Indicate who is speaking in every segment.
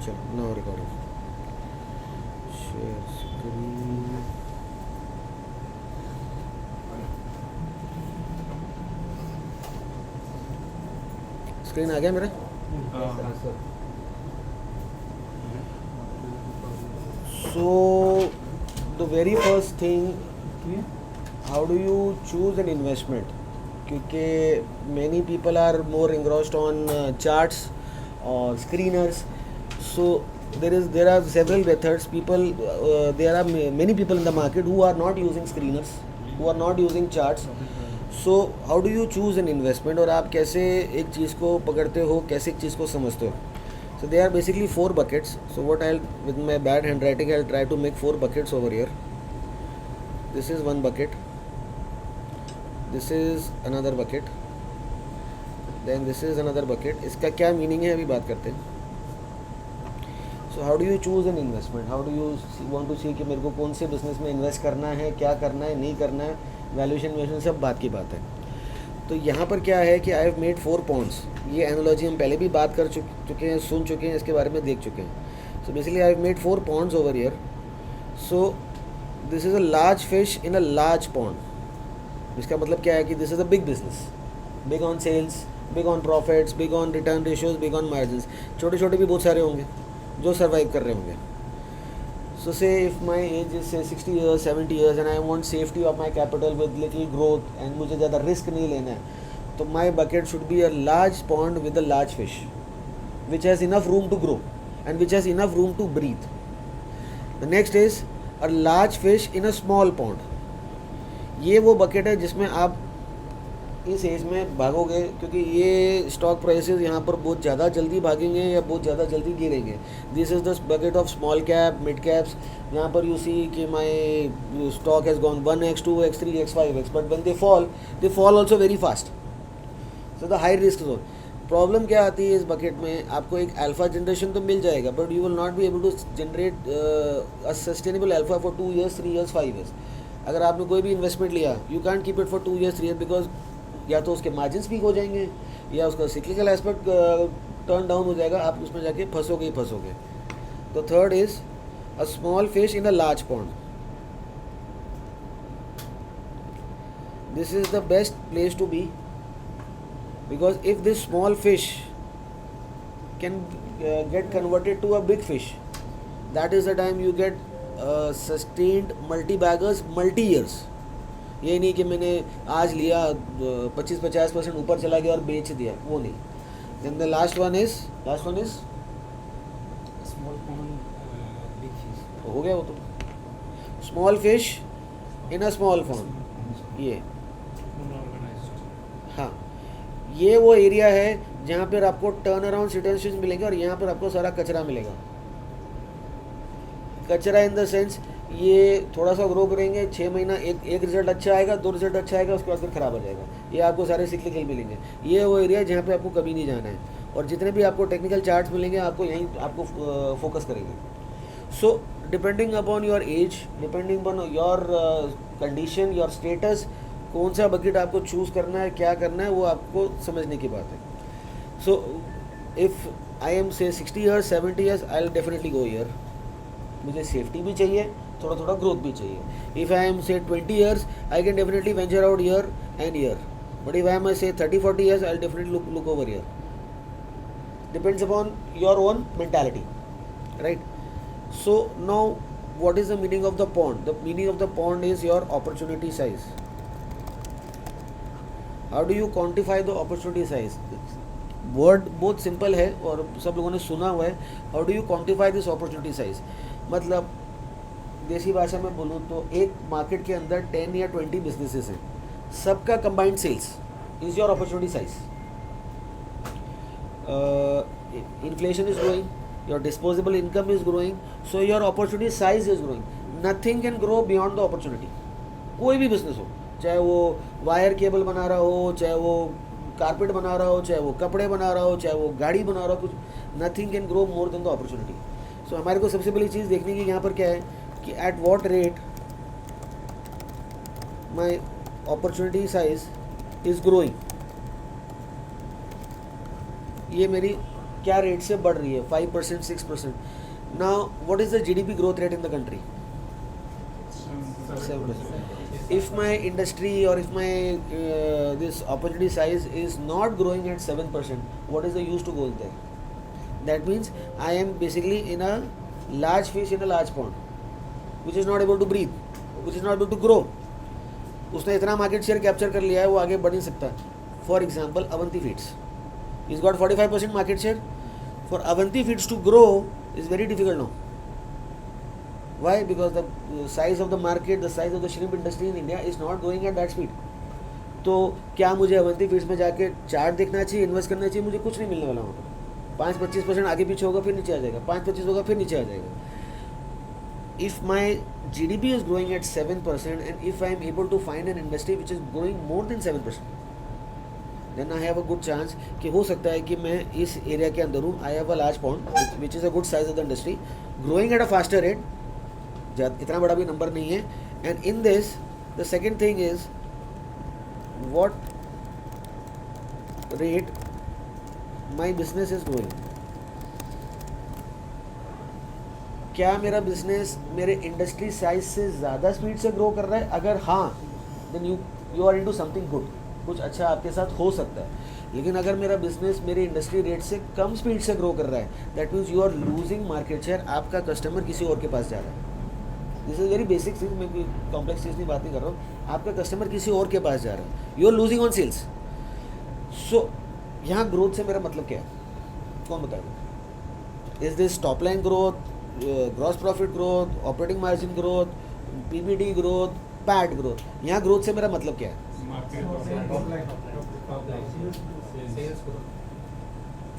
Speaker 1: चलो no recording. Share screen. Screen आ गया मेरा। So the very first thing, how do you choose an investment? क्योंकि many people are more engrossed on charts or screeners. So there are several methods. There are many people in the market who are not using screeners, who are not using charts. So how do you choose an investment? और आप कैसे एक चीज़ को पकड़ते हो, कैसे एक चीज़ को समझते हो? So there are basically 4 buckets. So what with my bad handwriting, I'll try to make 4 buckets over here. This is one bucket. This is another bucket. Then this is another bucket. इसका क्या meaning है अभी बात करते हैं. So how do you choose an investment? How do you want to see कि मेरे को कौन से बिजनेस में इन्वेस्ट करना है, क्या करना है, नहीं करना है, वैल्यूएशन सब बात की बात है. तो यहाँ पर क्या है कि आई हैव मेड 4 पॉन्ड्स. ये एनालॉजी हम पहले भी बात कर चुके हैं, सुन चुके हैं, इसके बारे में देख चुके हैं. So basically I have made 4 ponds over here. So this is a large fish in a large pond. इसका मतलब क्या है कि this is a big business, big on sales, big on profits, big on return ratios, big on margins. छोटे छोटे भी बहुत सारे होंगे जो सर्वाइव कर रहे होंगे. सो से इफ़ माई एज इज से 60 years 70 years and I want safety of my capital with little growth and मुझे ज़्यादा रिस्क नहीं लेना है, तो my bucket should be a large pond with a large fish which has enough room to grow and which has enough room to breathe. The next is a large fish in a small pond. ये वो bucket है जिसमें आप इस as में भागोगे, क्योंकि ये stock prices यहाँ पर बहुत ज़्यादा जल्दी भागेंगे या बहुत ज़्यादा जल्दी गिरेंगे. This is the bucket of small cap, mid caps. यहाँ पर यू सी कि माई stock has gone 1x 2x 3x 5x, but when they fall also very fast. So the high risk zone. Problem क्या आती है इस bucket में? आपको एक अल्फा जनरेशन तो मिल जाएगा, but you will not be able to generate a sustainable alpha for 2 years 3 years 5 years. अगर आपने कोई भी इन्वेस्टमेंट लिया, you can't keep it for 2 years 3 years, because या तो उसके मार्जिन्स वीक हो जाएंगे या उसका सिक्लिकल एस्पेक्ट टर्न डाउन हो जाएगा, आप उसमें जाके फंसोगे ही फंसोगे. तो third is a small fish in a large pond. This is the best place to be, because if this small fish can get converted to a big fish, that is the time you get sustained multi baggers multi years. ये नहीं कि मैंने आज लिया 25-50% ऊपर चला गया और बेच दिया, वो नहीं. Then the last one is
Speaker 2: small pond, big fish.
Speaker 1: हो गया वो तो. Small fish in a small pond. ये
Speaker 2: Unorganized.
Speaker 1: हाँ, ये वो एरिया है जहाँ पर आपको टर्न अराउंड सिचुएशंस मिलेंगे और यहाँ पर आपको सारा कचरा मिलेगा. कचरा इन द सेंस ये थोड़ा सा ग्रो करेंगे, 6 महीना एक रिजल्ट अच्छा आएगा, 2 रिजल्ट अच्छा आएगा, उसके बाद फिर ख़राब हो जाएगा. ये आपको सारे सिक्लिकल मिलेंगे. ये वो एरिया है जहाँ पे आपको कभी नहीं जाना है, और जितने भी आपको टेक्निकल चार्ट्स मिलेंगे आपको यहीं आपको फोकस करेंगे. So depending upon your age, depending upon your condition, your status, कौन सा बकेट आपको चूज़ करना है, क्या करना है, वो आपको समझने की बात है. सो इफ़ आई एम से 60 years 70 years, I will definitely go here. मुझे सेफ्टी भी चाहिए, थोड़ा थोड़ा ग्रोथ भी चाहिए. इफ़ आई एम से 20 years, I can definitely venture out year and year. But if I am से 30-40 years, I will definitely look over year. Depends upon your own mentality, right? So now what is the meaning of the pond? The meaning of the pond is your opportunity size. How do you quantify the opportunity size? Word बहुत simple है और सब लोगों ने सुना हुआ है. How do you quantify this opportunity size? मतलब देसी भाषा में बोलूँ तो एक मार्केट के अंदर 10 या 20 बिजनेसेस हैं, सबका combined sales is your opportunity size. Inflation is growing, your disposable income is growing, so your opportunity size is growing. Nothing can grow beyond the opportunity. कोई भी बिजनेस हो, चाहे वो वायर केबल बना रहा हो, चाहे वो कारपेट बना रहा हो, चाहे वो कपड़े बना रहा हो, चाहे वो गाड़ी बना रहा हो, कुछ nothing can grow more than the opportunity. So हमारे को सबसे पहली चीज़ देखने की यहाँ पर क्या है कि at what rate my opportunity size is growing. ये मेरी क्या रेट से बढ़ रही है, 5%, 6%. Now what is the GDP growth rate in the country? 7%. If my industry or if my this opportunity size is not growing at 7%, what is the use to go there? That means I am basically in a large fish in a large pond, which is not able to breathe, which is not able to grow. उसने इतना market share capture कर लिया है, वो आगे बढ़ नहीं सकता. For example Avanti Feeds is got 45% market share. For Avanti Feeds to grow is very difficult now. Why? Because the size of the market, the size of the shrimp industry in India is not going at that speed. तो क्या मुझे Avanti feeds में जाके chart देखना चाहिए, invest करना चाहिए? मुझे कुछ नहीं मिलने वाला वहाँ पर. 5-25% आगे पीछे होगा, फिर नीचे आ जाएगा. 5-25 होगा, फिर नीचे आ जाएगा. If my GDP is growing at 7% and if I am able to find an industry which is growing more than 7%, then I have a good chance कि हो सकता है कि मैं इस एरिया के अंदर हूँ. I have a large pond which is a good size of the industry, growing at a faster rate. इतना बड़ा भी नंबर नहीं है. And in this the second thing is what rate my business is growing. क्या मेरा business मेरे industry size से ज़्यादा स्पीड से ग्रो कर रहा है? अगर हाँ, then you are into something good. कुछ अच्छा आपके साथ हो सकता है. लेकिन अगर मेरा बिजनेस मेरे इंडस्ट्री रेट से कम स्पीड से ग्रो कर रहा है, that means you are losing market share. आपका कस्टमर किसी और के पास जा रहा है. दिस इज वेरी बेसिक चीज़, मैं कोई कॉम्प्लेक्स चीज़ नहीं बात नहीं कर रहा हूँ. आपका कस्टमर किसी और के पास जा रहा है, you are losing on sales. So यहाँ ग्रोथ से मेरा मतलब क्या है? कौन बताएगा? Is this top line growth, gross profit growth, operating margin growth, PBT growth, PAT growth? यहाँ ग्रोथ से मेरा मतलब क्या है?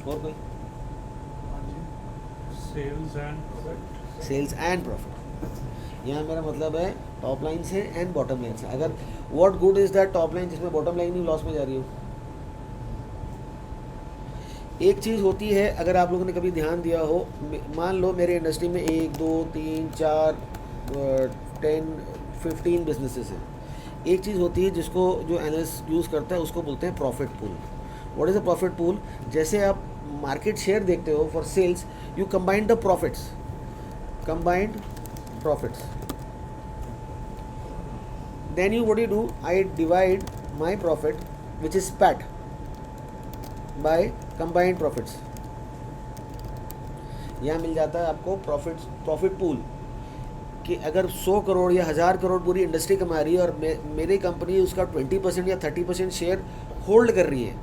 Speaker 1: और कोई? Sales and profit. यहाँ मेरा मतलब है टॉप लाइन से एंड बॉटम लाइन से. अगर what good is that top line जिसमें बॉटम लाइन ही लॉस में जा रही हो? एक चीज़ होती है, अगर आप लोगों ने कभी ध्यान दिया हो, मान लो मेरे इंडस्ट्री में 1, 2, 3, 4, 10, 15 बिजनेसेस हैं. एक चीज़ होती है जिसको जो एनालिस्ट यूज़ करता है उसको बोलते हैं profit pool. What is a profit pool? जैसे आप मार्केट शेयर देखते हो for sales, you combine the profits, combined profits. Then what do you do? I divide my profit, which is PAT, by combined profits. यहाँ मिल जाता है आपको profit pool कि अगर 100 करोड़ या 1000 करोड़ पूरी इंडस्ट्री कमा रही है और मेरी कंपनी उसका 20% या 30% शेयर होल्ड कर रही है,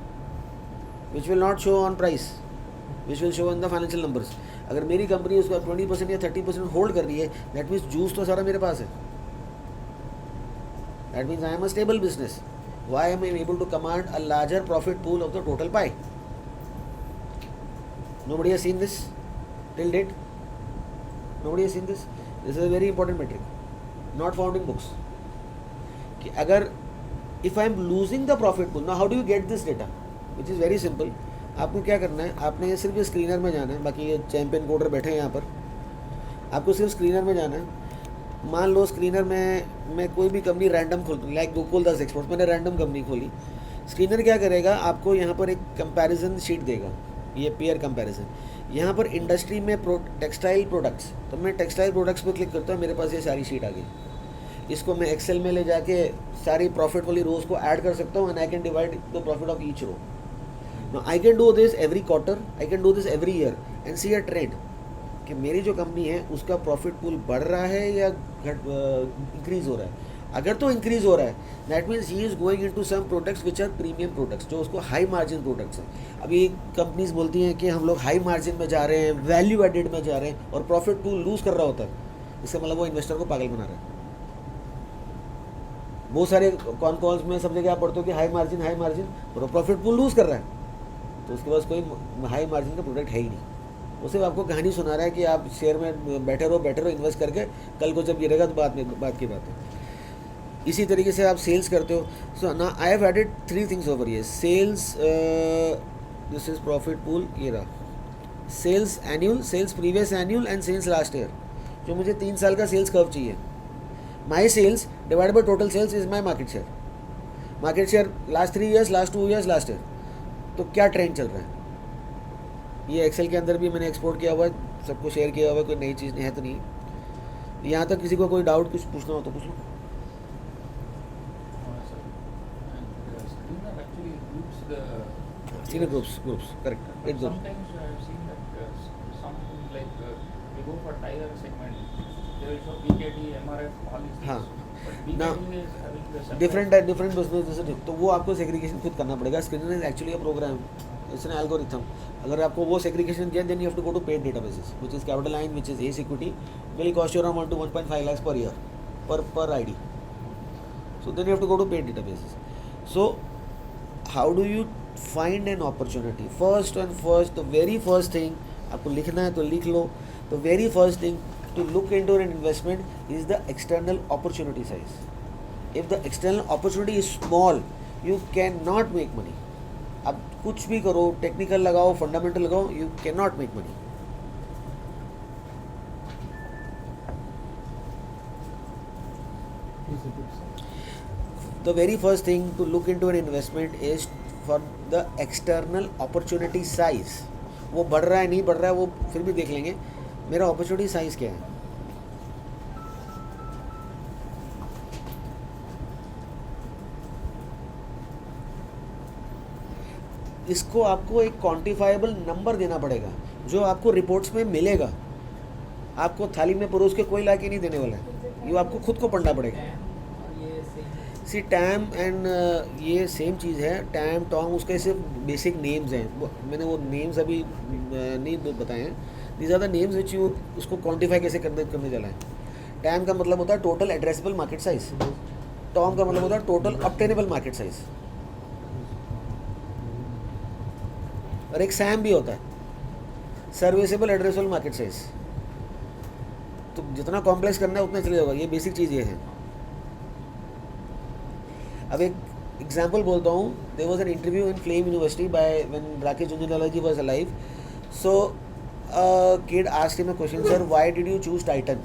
Speaker 1: which will not show on price, which will show in the financial numbers. अगर मेरी कंपनी उसका 20% या 30% होल्ड कर रही है, दैट मीन्स जूस तो सारा मेरे पास है. That means I am a stable business. Why am I able to command a larger profit pool of the total pie? Nobody has seen this till date. Nobody has seen this. This is a very important metric, not found in books. कि अगर if I am losing the profit pool, now how do you get this data? Which is very simple. आपको क्या करना है? आपने ये सिर्फ screener में जाना है. बाकी ये चैंपियन कोडर बैठे हैं यहाँ पर. आपको सिर्फ स्क्रीनर में जाना है. मान लो स्क्रीनर में मैं कोई भी कंपनी रैंडम खोलता हूँ, लाइक गोकुलदास एक्सपोर्ट्स. मैंने रैंडम कंपनी खोली. स्क्रीनर क्या करेगा? आपको यहाँ पर एक कंपैरिजन शीट देगा, ये पेयर कंपैरिजन. यहाँ पर इंडस्ट्री में टेक्सटाइल प्रोडक्ट्स, तो मैं टेक्सटाइल प्रोडक्ट्स पर क्लिक करता हूँ, मेरे पास ये सारी शीट आ गई. इसको मैं एक्सेल में ले जाके सारी प्रॉफिट वाली रोज को ऐड कर सकता हूँ and I can divide the profit of each row. Now I can do this every quarter, I can do this every year and see a trend कि मेरी जो कंपनी है उसका प्रॉफिट पूल बढ़ रहा है या इंक्रीज हो रहा है. अगर तो इंक्रीज हो रहा है, that means he is going into some products which are premium products, जो उसको हाई मार्जिन प्रोडक्ट्स हैं. अभी कंपनीज बोलती हैं कि हम लोग हाई मार्जिन में जा रहे हैं, वैल्यू एडेड में जा रहे हैं, और प्रॉफिट पूल लूज कर रहा होता है. इसका मतलब वो इन्वेस्टर को पागल बना रहा है. बहुत सारे कॉन कॉल्स में सब जगह आप पढ़ते हो कि हाई मार्जिन और प्रॉफिट पूल लूज कर रहा है, तो उसके पास कोई हाई मार्जिन का प्रोडक्ट है ही नहीं. वो सिर्फ आपको कहानी सुना रहा है कि आप शेयर में बैठे रहो इन्वेस्ट करके, कल को जब गिरेगा तो बात की बात है. इसी तरीके से आप सेल्स करते हो. सो ना I have added 3 things over here. Sales, this is profit pool, ये रहा sales annual, sales previous annual and sales last year. जो मुझे 3 साल का सेल्स कर्व चाहिए. My sales divide by total sales is my market share. Market share last 3 years, last 2 years, last year. तो क्या trend चल रहा है? ये एक्सेल के अंदर भी मैंने एक्सपोर्ट किया हुआ है, सबको शेयर किया हुआ है, कोई नई चीज़ नहीं है तो नहीं। यहाँ तक किसी को कोई डाउट कुछ पूछना हो तो पूछ लो।
Speaker 3: Sir. And screener actually groups the.
Speaker 1: Senior groups correct,
Speaker 3: But
Speaker 1: एक group.
Speaker 3: sometimes I have seen that some like we go for tire segment, they will show PKD, MRF, all these things.
Speaker 1: हाँ.
Speaker 3: But
Speaker 1: Now,
Speaker 3: PKD is having the separate.
Speaker 1: Different business जैसे तो वो आपको segregation खुद करना पड़ेगा। Screener is actually a program, it's an algorithm. अगर आपको वो सेग्रीगेशन दिया then you have to go to paid databases which is Capitaline, which is ACE Equity, will cost you around 1 to 1.5 lakhs per year per ID. So then you have to go to paid databases. So how do you find an opportunity? First, the very first thing आपको लिखना है तो लिख लो। The very first thing to look into an investment is the external opportunity size. If the external opportunity is small, you cannot make money. आप कुछ भी करो, technical लगाओ, फंडामेंटल लगाओ, you cannot make money. The very first thing to look into an investment is for the external opportunity size. वो बढ़ रहा है नहीं बढ़ रहा है वो फिर भी देख लेंगे, मेरा opportunity size क्या है। इसको आपको एक क्वांटिफाइबल नंबर देना पड़ेगा जो आपको रिपोर्ट्स में मिलेगा। आपको थाली में परोस के कोई ला के नहीं देने वाला है, ये आपको खुद को पढ़ना पड़ेगा। सी टैम एंड ये सेम चीज़ है, टैम टॉम उसके सिर्फ बेसिक नेम्स हैं, मैंने वो नेम्स अभी नहीं बताए हैं। These are the names which you उसको क्वांटिफाई कैसे करने चला है। टैम का मतलब होता है total addressable market size, TOM का मतलब होता है टोटल ऑब्टेनेबल मार्केट साइज, और एक सैम भी होता है सर्विसेबल एड्रेसेबल मार्केट साइज। तो जितना कॉम्प्लेक्स करना है उतना चले जाएगा, ये बेसिक चीज़ ये है। अब एक एग्जाम्पल बोलता हूँ, there was an interview in FLAME University by when Rakesh Jhunjhunwala ji was alive. So kid asked him a question, sir why did you choose Titan,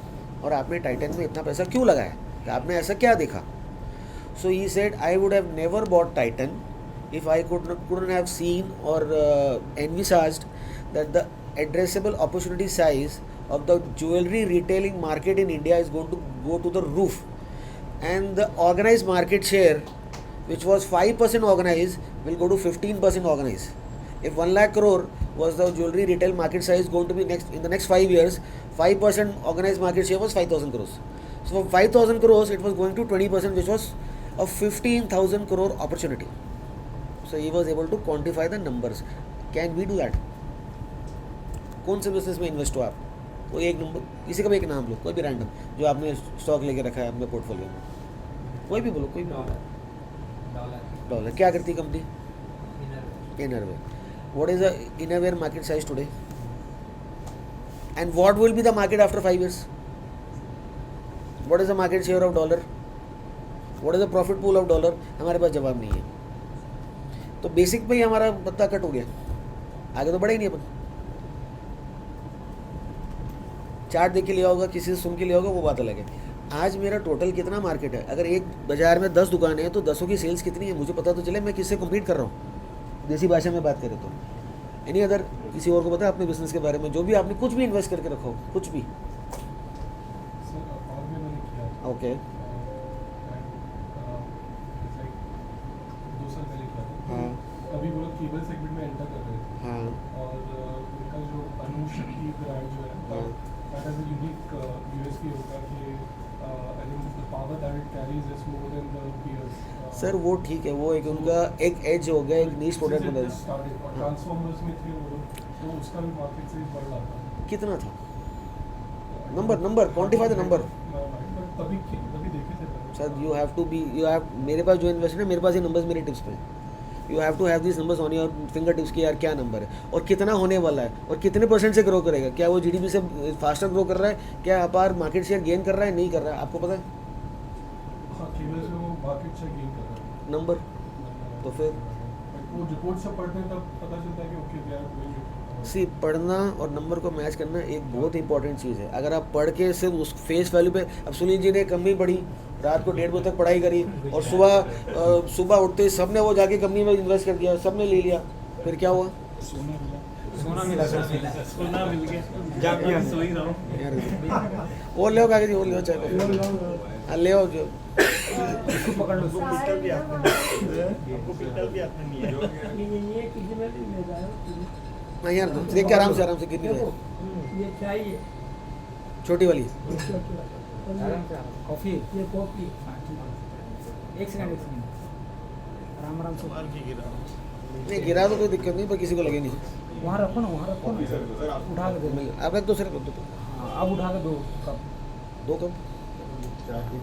Speaker 1: और आपने टाइटन में इतना पैसा क्यों लगाया, कि आपने ऐसा क्या देखा। So he said I would have never bought Titan if I couldn't have seen or envisaged that the addressable opportunity size of the jewelry retailing market in India is going to go to the roof, and the organized market share which was 5% organized will go to 15% organized. If 1 lakh crore was the jewelry retail market size going to be in the next 5 years, 5% organized market share was 5,000 crores. So from 5,000 crores it was going to 20%, which was a 15,000 crore opportunity. So he was able to quantify the numbers. Can we do that? कौन से business में invest हो आप, कोई एक number, किसी का भी एक नाम लो, कोई भी रैंडम जो आपने स्टॉक लेके रखा है अपने पोर्टफोलियो में, कोई भी बोलो, कोई भी। डॉलर क्या करती है company? Innerwear. What is the innerwear market size today, and what will be the market after 5 years? What is the market share of dollar, what is the profit pool of dollar? हमारे पास जवाब नहीं है। तो basic पे ही हमारा पत्ता cut हो गया, आगे तो बढ़े ही नहीं अपन। चार्ट देख के लिया होगा, किसी से सुन के लिया होगा, वो बात अलग है। आज मेरा टोटल कितना मार्केट है, अगर एक बाजार में 10 दुकानें हैं तो 10 की सेल्स कितनी है, मुझे पता तो चले मैं किससे कम्पीट कर रहा हूँ, देसी भाषा में बात करें तो। एनी अदर किसी और को पता है अपने बिजनेस के बारे में, जो भी आपने कुछ भी इन्वेस्ट करके रखो, कुछ भी? ओके, हाँ
Speaker 4: अभी वो लोग केबल सेगमेंट में एंटर कर रहे थे,
Speaker 1: हाँ
Speaker 4: और उनका जो अनुशक्ति ब्रांड जो है that has a unique USP होगा कि I think the power that it carries is more than the peers.
Speaker 1: Sir वो ठीक है, वो एक उनका एक एज हो गया, एक नीश प्रोडक्ट बना।
Speaker 4: ट्रांसफॉर्मर्स में थे वो लोग, तो उसका भी मार्केट से बढ़ रहा था।
Speaker 1: कितना था? Number quantify the number.
Speaker 4: तभी देखे थे
Speaker 1: sir you have to be, you have, मेरे पास जो इन्वेस्टर है मेरे पास ये नंबर्स मेरे टिप्स पे हैं। You have to have this numbers on your finger tips की यार क्या नंबर है और कितना होने वाला है और कितने % से ग्रो करेगा, क्या वो जीडीपी से फास्टर ग्रो कर रहा है, क्या अपार मार्केट शेयर गेन कर रहा है, नहीं कर रहा है, आपको पता है?
Speaker 4: हाँ, केबल से वो मार्केट शेयर गेन कर रहा है।
Speaker 1: नंबर तो फिर
Speaker 4: वो रिपोर्ट से पढ़ते हैं तब पता चलता है कि ओके दे आर गोइंग।
Speaker 1: सी पढ़ना और नंबर को मैच करना एक बहुत इंपॉर्टेंट चीज़ है। अगर आप पढ़ के सिर्फ उस फेस वैल्यू पे, अब सुनील जी ने कंपनी पढ़ी, रात को 1:30 बजे तक पढ़ाई करी और सुबह उठते सब ने वो जाके कंपनी में इन्वेस्ट कर दिया, सब ने ले लिया, फिर क्या हुआ?
Speaker 2: सोना मिला सर, सोना मिल गया, जामिया सो ही रहा हूँ।
Speaker 1: यार और ले आओ काका जी, और ले आओ चाय कॉफी। हाँ ले आओ जो
Speaker 2: इसको पकड़ लो।
Speaker 5: ये किसी में भी ले जाओ।
Speaker 1: हाँ यार देख के आराम से गिर नहीं जाए।
Speaker 5: ये चाहिए
Speaker 1: छोटी वाली
Speaker 2: कॉफी
Speaker 5: ये कॉफी।
Speaker 2: एक सेकंड आराम आराम से
Speaker 1: नहीं गिरा तो कोई दिक्कत नहीं, पर किसी को लगे नहीं।
Speaker 2: वहाँ रखो ना, उठा के दो।
Speaker 1: आप रख दो सिर्फ रख दो।
Speaker 2: हाँ, अब उठा के दो कप।
Speaker 1: 2 कप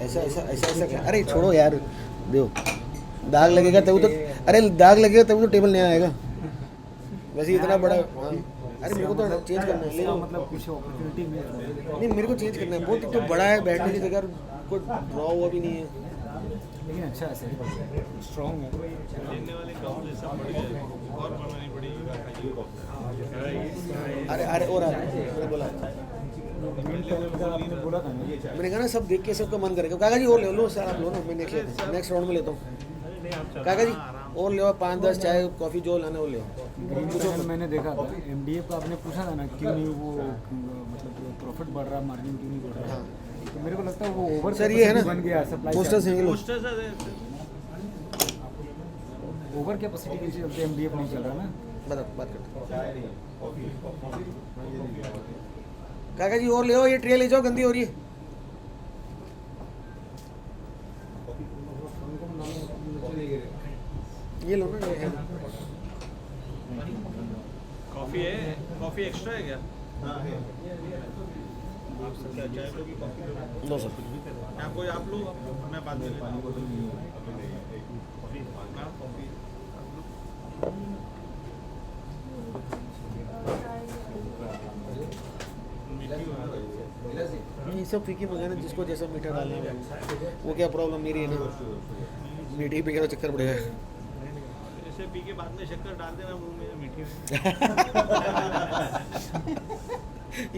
Speaker 1: ऐसा क्या? अरे छोड़ो यार, दो दाग लगेगा तब तो, अरे दाग लगेगा तब तो टेबल नहीं आएगा। वैसे इतना बड़ा हाँ। अरे मेरे को तो चेंज करना है, ले लो।
Speaker 2: मतलब कुछ अपॉर्चुनिटी में
Speaker 1: नहीं मेरे को चेंज करना है, बहुत एक तो बड़ा है, बैठने की जगह कोई ड्रॉ हुआ भी नहीं है।
Speaker 2: लेकिन अच्छा है सर, स्ट्रॉन्ग है।
Speaker 1: अरे और मैंने बोला
Speaker 2: आपने बोला था ना,
Speaker 1: मैंने कहा ना सब देख के सबका मन करेगा। काका जी और ले लो सर, आप लो ना, मैं नेक्स्ट राउंड में लेता हूँ। काका जी और ले आओ 5-10 चाय कॉफ़ी जो लाना वो ले आओ।
Speaker 2: ग्रीन पैटर्न मैंने देखा था MDF का, आपने पूछा था ना क्यों नहीं वो मतलब प्रॉफिट बढ़ रहा, मार्जिन क्यों नहीं बढ़ रहा। तो मेरे को लगता है वो ओवर
Speaker 1: सर ये है ना
Speaker 2: बन गया सप्लाई,
Speaker 1: पोस्टर्स हैं ये लो।
Speaker 2: ओवर कैपेसिटी के चलते MDF नहीं चल रहा ना।
Speaker 1: बात करते काका जी और ले आओ, ये ट्रे ले जाओ, गंदी हो रही है। ये लो ना, ये है।
Speaker 6: कॉफी है, कॉफी एक्स्ट्रा है क्या?
Speaker 1: लो सर।
Speaker 6: या कोई आप लो, मैं बाद में लेता हूँ।
Speaker 1: ये सब फीकी मंगाना, जिसको जैसा मीठा डालना है वो क्या प्रॉब्लम मेरी है ना, मीठी पी के तो चक्कर पड़ेगा।
Speaker 6: इसे पी के बाद में शक्कर डाल देना मुंह में मीठी।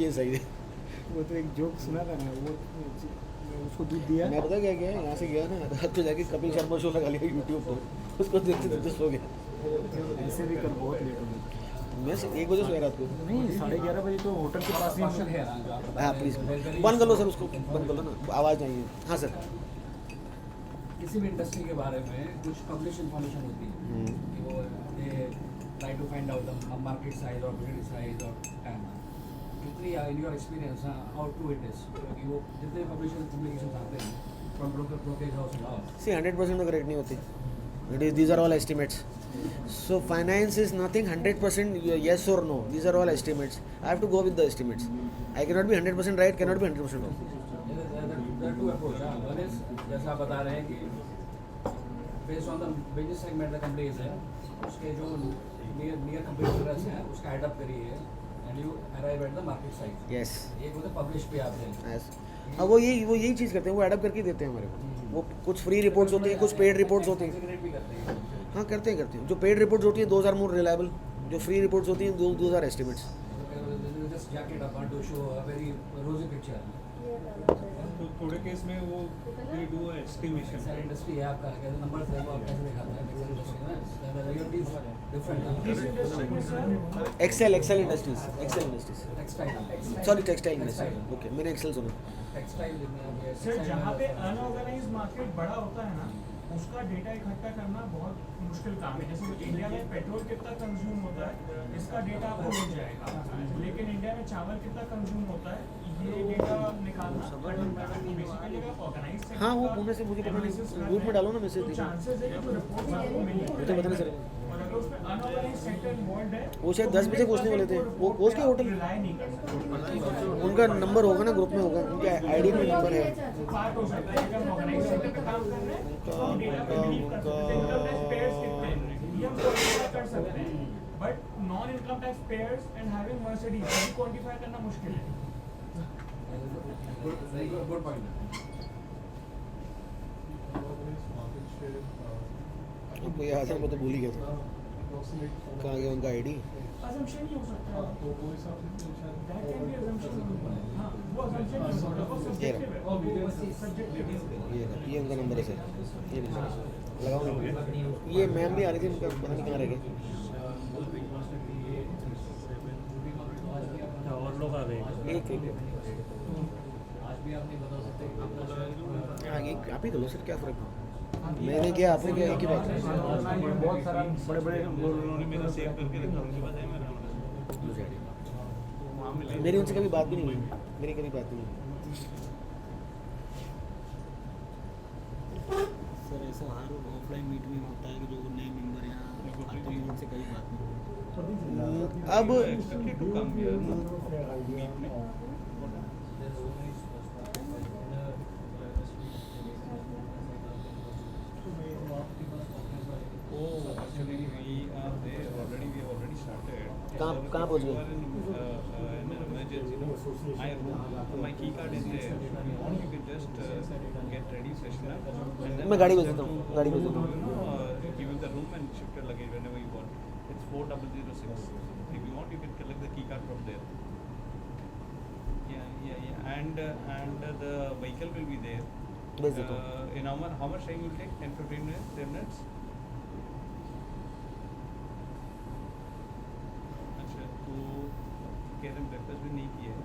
Speaker 1: ये सही है।
Speaker 2: वो तो एक जोक सुना था ना, वो उसको दूध दिया,
Speaker 1: मैं पता क्या किया, यहाँ से गया ना रात को जाके कपिल शर्मा शो लगा लिया यूट्यूब पर, उसको देखते देखते सो गया।
Speaker 2: ऐसे भी कल बहुत लेट हो गया।
Speaker 1: मैं 1 बजे सोया रात को।
Speaker 2: नहीं 11:30 बजे तो होटल के पास ही है।
Speaker 1: हाँ प्लीज़ बंद कर लो सर, उसको बंद कर लो ना, आवाज़ नहीं है। हाँ सर।
Speaker 7: किसी भी इंडस्ट्री के बारे में कुछ पब्लिश इंफॉर्मेशन होती है कि वो they try to find out the market size और बिजनेस साइज और टाइम कितनी in your experience how true it is, क्योंकि वो जितने पब्लिकेशन आते हैं from brokerage house and
Speaker 1: See 100% तो करेक्ट नहीं होती। These are all estimates. So finance is nothing 100% yes or no. These are all estimates. I have to go with the estimates. I cannot be 100% right, cannot be 100% wrong.
Speaker 7: there are two approach. One is जैसा आप बता रहे हैं कि based on the business segment the company is in, उसके जो near competitors हैं उसका add up करिए and you arrive at the market size.
Speaker 1: Yes.
Speaker 7: एक होता है publish पे आप दें।
Speaker 1: Yes. हाँ वो यही चीज़ करते हैं, वो एडअप करके देते हैं हमारे को। वो कुछ फ्री रिपोर्ट्स होती हैं, कुछ पेड रिपोर्ट्स होती हैं।
Speaker 7: भी करते हैं।
Speaker 1: हाँ करते हैं। जो पेड रिपोर्ट्स होती हैं 2000 मोर रिलायबल, जो फ्री रिपोर्ट्स होती हैं 2000 estimates.
Speaker 7: Just jack it up to show a very rosy picture.
Speaker 6: तो थोड़े केस में वो they do estimation.
Speaker 7: Sir industry है आपका, कैसे नंबर्स है वो आप कैसे दिखाता है इंडस्ट्री में reality is different.
Speaker 1: Excel industries
Speaker 7: textile
Speaker 1: sorry textile industry. Okay मैंने एक्सेल सुना।
Speaker 7: टेक्सटाइल
Speaker 5: सर जहाँ पे अनऑर्गेनाइज्ड मार्केट बड़ा होता है ना, उसका डेटा इकट्ठा करना बहुत मुश्किल काम है। जैसे इंडिया में पेट्रोल कितना कंज्यूम होता है, इसका डेटा आपको मिल जाएगा, लेकिन इंडिया में चावल कितना कंज्यूम होता है, ये डेटा निकालना बेसिकली ऑर्गेनाइज्ड सेक्टर।
Speaker 1: हाँ वो पुणे से मुझे पता नहीं, ग्रुप में डालो ना मैसेज।
Speaker 5: चांसेस है कि जो रिपोर्ट आपको मिले
Speaker 1: मुझे पता नहीं सर।
Speaker 5: और अगर उसमें अनऑर्गेनाइज्ड सेक्टर इन्वॉल्वड है,
Speaker 1: वो शायद 10 बजे पहुँचने वाले थे, वो पहुँच के होटल।
Speaker 5: रिलाय नहीं कर सकते।
Speaker 1: उनका नंबर होगा ना, ग्रुप में होगा, उनके आईडी में नंबर है।
Speaker 5: पार्ट हो सकता है कि हम ऑर्गेनाइज्ड सेक्टर पे काम कर रहे हैं तो हम डेटा पे बिलीव कर सकते हैं। इनकम टैक्स पेयर्स कितने हैं ये हम क्वांटिफाई कर सकते हैं, but non income tax payers and having Mercedes ये क्वांटिफाई करना मुश्किल है।
Speaker 7: Good point.
Speaker 1: आपको याद है, मैं तो भूल ही गया था। कहाँ गया उनका आईडी?
Speaker 5: assumption ही हो सकता है,
Speaker 4: तो वो हिसाब से शायद
Speaker 5: that can be assumption। हाँ वो assumption नहीं हो सकता, वो subjective है, subjective है।
Speaker 1: ये उनका नंबर है सर, ये नंबर लगाओ। ये मैम भी आ रही थी, उनका पता नहीं कहाँ रह गए। एक
Speaker 7: आज भी आप नहीं बता सकते कि कितना शेयर
Speaker 1: हाँ एक आप ही कर लो सर, क्या फ़र्क है? मैंने किया आपने किया, एक ही बात है।
Speaker 2: बहुत सारा बड़े बड़े
Speaker 6: उन्होंने मेरा सेव करके रखा, उनके पास है मेरा नंबर। वहाँ मिले
Speaker 1: मेरी उनसे कभी बात भी नहीं हुई, मेरी कभी बात नहीं हुई।
Speaker 2: सर ऐसा हर ऑफलाइन मीट में होता है कि जो नए मेंबर यहाँ आते हैं उनसे कभी बात नहीं होती।
Speaker 1: अब
Speaker 6: expected to come here, meet में। Oh, actually we are there already. We have already started.
Speaker 1: कहाँ पहुँच गए?
Speaker 6: You are in an emergency. My room, my key card is there. If you want, you can just get ready, freshen up, and then
Speaker 1: मैं गाड़ी भेज देता हूँ, गाड़ी भेज देता हूँ।
Speaker 6: you know, give you the room and shift your luggage whenever you want. It's 4006. If you want, you can collect the key card from there. Yeah. And the vehicle will be there.
Speaker 1: भेज देता हूँ।
Speaker 6: In how much time will it take? 10-15 minutes? 10 minutes? अच्छा तो कह रहे breakfast भी नहीं किया है।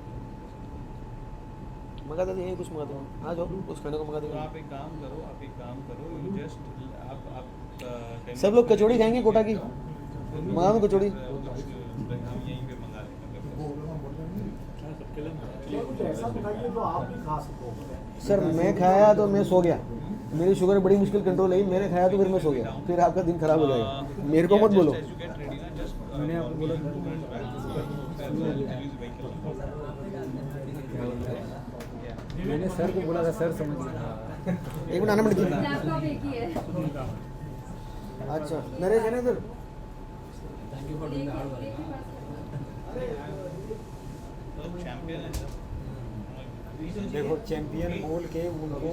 Speaker 1: मंगा देते हैं, कुछ मंगा दो, आ जाओ कुछ खाने को मंगा
Speaker 6: तो
Speaker 1: देंगे।
Speaker 6: आप एक काम करो you just आप
Speaker 1: सब लोग कचौड़ी खाएंगे कोटा की? मंगा दो कचौड़ी।
Speaker 6: हम यहीं पे मंगा लेंगे।
Speaker 1: सर मैं खाया तो मैं सो गया, मेरी शुगर बड़ी मुश्किल कंट्रोल है, मैंने खाया तो फिर मैं सो गया, फिर आपका दिन खराब हो जाएगा, मेरे को मत बोलो।
Speaker 2: मैंने आपको बोला मैंने सर को बोला था, सर समझ गया।
Speaker 1: एक मिनट आना मिनट की।
Speaker 8: लैपटॉप एक ही है।
Speaker 1: अच्छा नरेश है ना इधर?
Speaker 7: Thank you for doing the hard work.
Speaker 6: Champion है सर।
Speaker 2: देखो चैंपियन बोल के उनको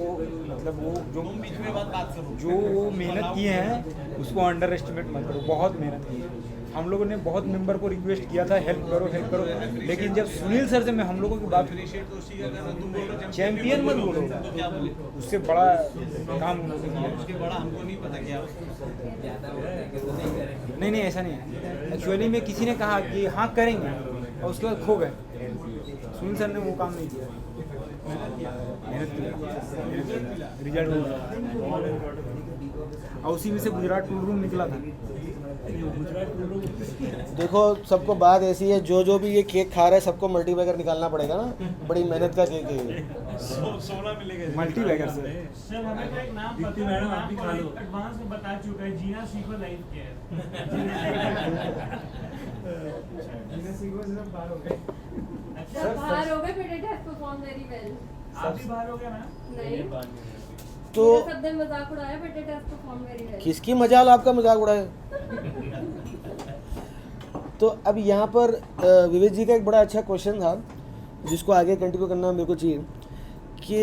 Speaker 2: मतलब वो जो
Speaker 6: बीच में बात करो।
Speaker 2: जो वो मेहनत किए हैं उसको अंडर एस्टिमेट मत करो, बहुत मेहनत की है। हम लोगों ने बहुत मेंबर को रिक्वेस्ट किया था हेल्प करो, लेकिन जब सुनील सर से मैं हम लोगों की बात चैंपियन मत बोलो, उससे बड़ा काम उन्होंने किया।
Speaker 6: उसके बड़ा हमको नहीं पता क्या।
Speaker 2: नहीं ऐसा नहीं है, एक्चुअली में किसी ने कहा कि हाँ करेंगे और उसके बाद खो गए। सुनील सर ने वो काम नहीं किया, मेहनत की, रिजल्ट और उसी में से गुजरात टूर रूम निकला था।
Speaker 1: देखो सबको बात ऐसी है, जो भी ये केक खा रहा है सबको मल्टीबैगर निकालना पड़ेगा ना, बड़ी मेहनत का केक है ये।
Speaker 6: 16 मिलेगा
Speaker 2: मल्टीबैगर सर।
Speaker 5: सर हमें तो एक नाम पता है, नाम एडवांस में बता चुका है, जीना सीखो लाइफ केयर। जीना सीखो से सब बाहर हो गए।
Speaker 8: सब बाहर हो गए but it has performed very well।
Speaker 5: आप भी बाहर हो गए ना?
Speaker 8: नहीं।
Speaker 1: तो
Speaker 8: मेरा सब दिन मजाक उड़ाया but it has performed very well।
Speaker 1: किसकी मजाल आपका मजाक उड़ाए? तो अब यहाँ पर विवेक जी का एक बड़ा अच्छा क्वेश्चन था जिसको आगे कंटिन्यू करना मेरे को चाहिए कि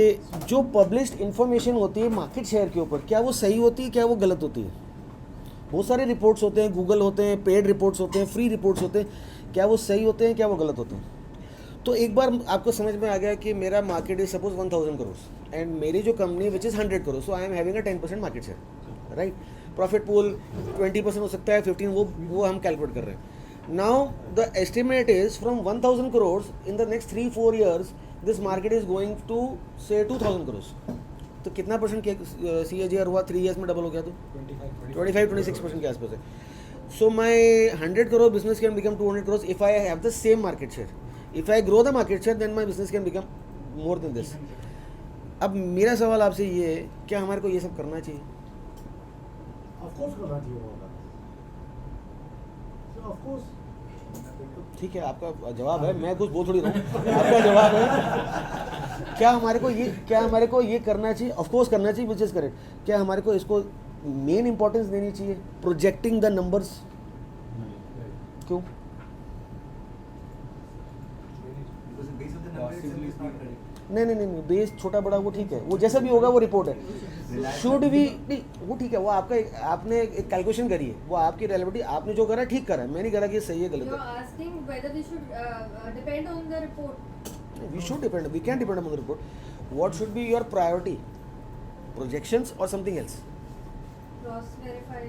Speaker 1: जो पब्लिश्ड इंफॉर्मेशन होती है मार्केट शेयर के ऊपर, क्या वो सही होती है, क्या वो गलत होती है? बहुत सारे रिपोर्ट्स होते हैं, गूगल होते हैं, पेड रिपोर्ट्स होते हैं, फ्री रिपोर्ट्स होते हैं, क्या वो सही होते हैं, क्या वो गलत होते हैं? तो एक बार आपको समझ में आ गया कि मेरा market is suppose 1000 crore and मेरी जो company which is 100 crore, so I am having a 10% market share, right? Profit pool 20% हो सकता है, 15 वो हम कैलकुलेट कर रहे हैं। Now the estimate is from 1000 crore in the next 3-4 years this market is going to say 2000 crore. तो कितना परसेंट CAGR हुआ? 3 years में डबल हो गया, तो 25-26% के आसपास है। सो माई 100 crore business can become 200 crore if I have the same market share. If I grow the market share, then my business can become more than this. अब मेरा सवाल आपसे ये है, क्या हमारे को ये सब करना चाहिए?
Speaker 9: Of course करना चाहिए होगा। So of course।
Speaker 1: ठीक है, आपका जवाब है, मैं कुछ बोल थोड़ी रहा हूँ, आपका जवाब है। क्या हमारे को ये करना चाहिए? ऑफ कोर्स करना चाहिए, विच इज करेक्ट। क्या हमारे को इसको मेन इंपॉर्टेंस देनी चाहिए, प्रोजेक्टिंग द नंबर्स? क्यों? नहीं, बेस छोटा बड़ा वो ठीक है, वो जैसा भी होगा वो रिपोर्ट है। शुड वी नहीं, वो ठीक है, वो आपने एक कैलकुलेशन करी है, वो आपकी रियलिटी, आपने जो करा ठीक करा है, मैं नहीं करा कि सही है गलत
Speaker 8: You're
Speaker 1: है।
Speaker 8: asking whether we should depend on the report।
Speaker 1: We should depend, we can depend on the report. What should be your priority? Projections or something else?
Speaker 8: Cross verify।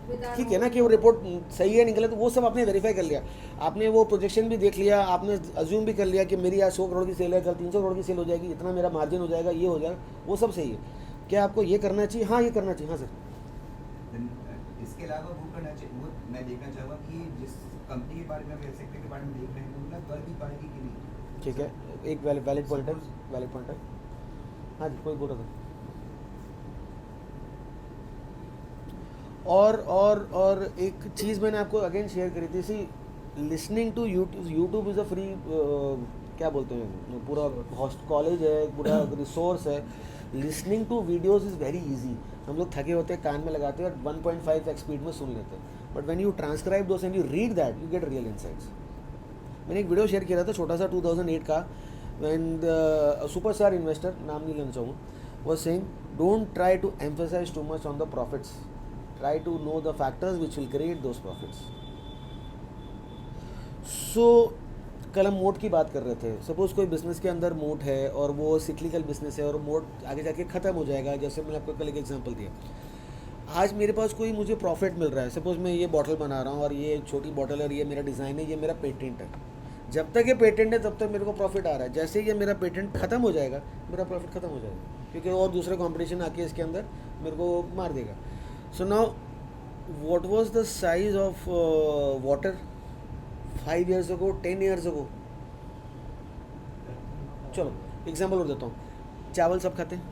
Speaker 8: Without
Speaker 1: ठीक है ना कि वो रिपोर्ट सही है निकले, तो वो सब आपने वेरीफाई कर लिया, आपने वो प्रोजेक्शन भी देख लिया, आपने अज्यूम भी कर लिया कि मेरी आज 100 करोड़ की सेल है, कल 300 करोड़ की सेल हो जाएगी, इतना मेरा मार्जिन हो जाएगा, ये हो जाएगा, वो सब सही है। क्या आपको ये करना चाहिए? हाँ, ये करना चाहिए। हाँ सर।
Speaker 10: इसके अलावा वो करना चाहिए, वो मैं देखना चाहूँगा कि जिस कंपनी के बारे में, वेब सेक्टर के बारे में देख रहे हैं, वो कर भी पाएगी कि नहीं।
Speaker 1: ठीक है, एक वैलिड पॉइंट है, वैलिड पॉइंट है। हाँ जी, कोई बोल रहा था। और एक चीज़ मैंने आपको अगेन शेयर करी थी, see listening to YouTube is a free, क्या बोलते हैं, पूरा कॉलेज है, पूरा रिसोर्स है। Listening to videos is very easy. हम लोग थके होते हैं, कान में लगाते हैं और 1.5x स्पीड में सुन लेते हैं, but when you transcribe those and you read that, you get real insights. मैंने एक वीडियो शेयर किया था छोटा सा 2008 का, व्हेन द सुपरस्टार इन्वेस्टर, नाम नहीं लेना चाहूँगा, was saying don't try to emphasize too much on the profits, try to know the factors which will create those profits. So कल हम मोड की बात कर रहे थे। सपोज कोई बिजनेस के अंदर मोड है और वो सिक्लिकल बिजनेस है और मोड आगे जाके ख़त्म हो जाएगा। जैसे मैंने आपको कल एक एग्जांपल दिया, आज मेरे पास कोई मुझे प्रॉफिट मिल रहा है, सपोज मैं ये बॉटल बना रहा हूँ और ये छोटी बॉटल है, ये मेरा डिज़ाइन है, ये मेरा पेटेंट है। जब तक ये पेटेंट है तब तक मेरे को प्रॉफिट आ रहा है। जैसे ही ये मेरा पेटेंट ख़त्म हो जाएगा, मेरा प्रॉफिट ख़त्म हो जाएगा, क्योंकि और दूसरा कॉम्पिटिशन आके इसके अंदर मेरे को मार देगा। So now, what was the size of water 5 years ago, 10 years ago? चलो एग्जाम्पल और देता हूँ, चावल सब खाते हैं।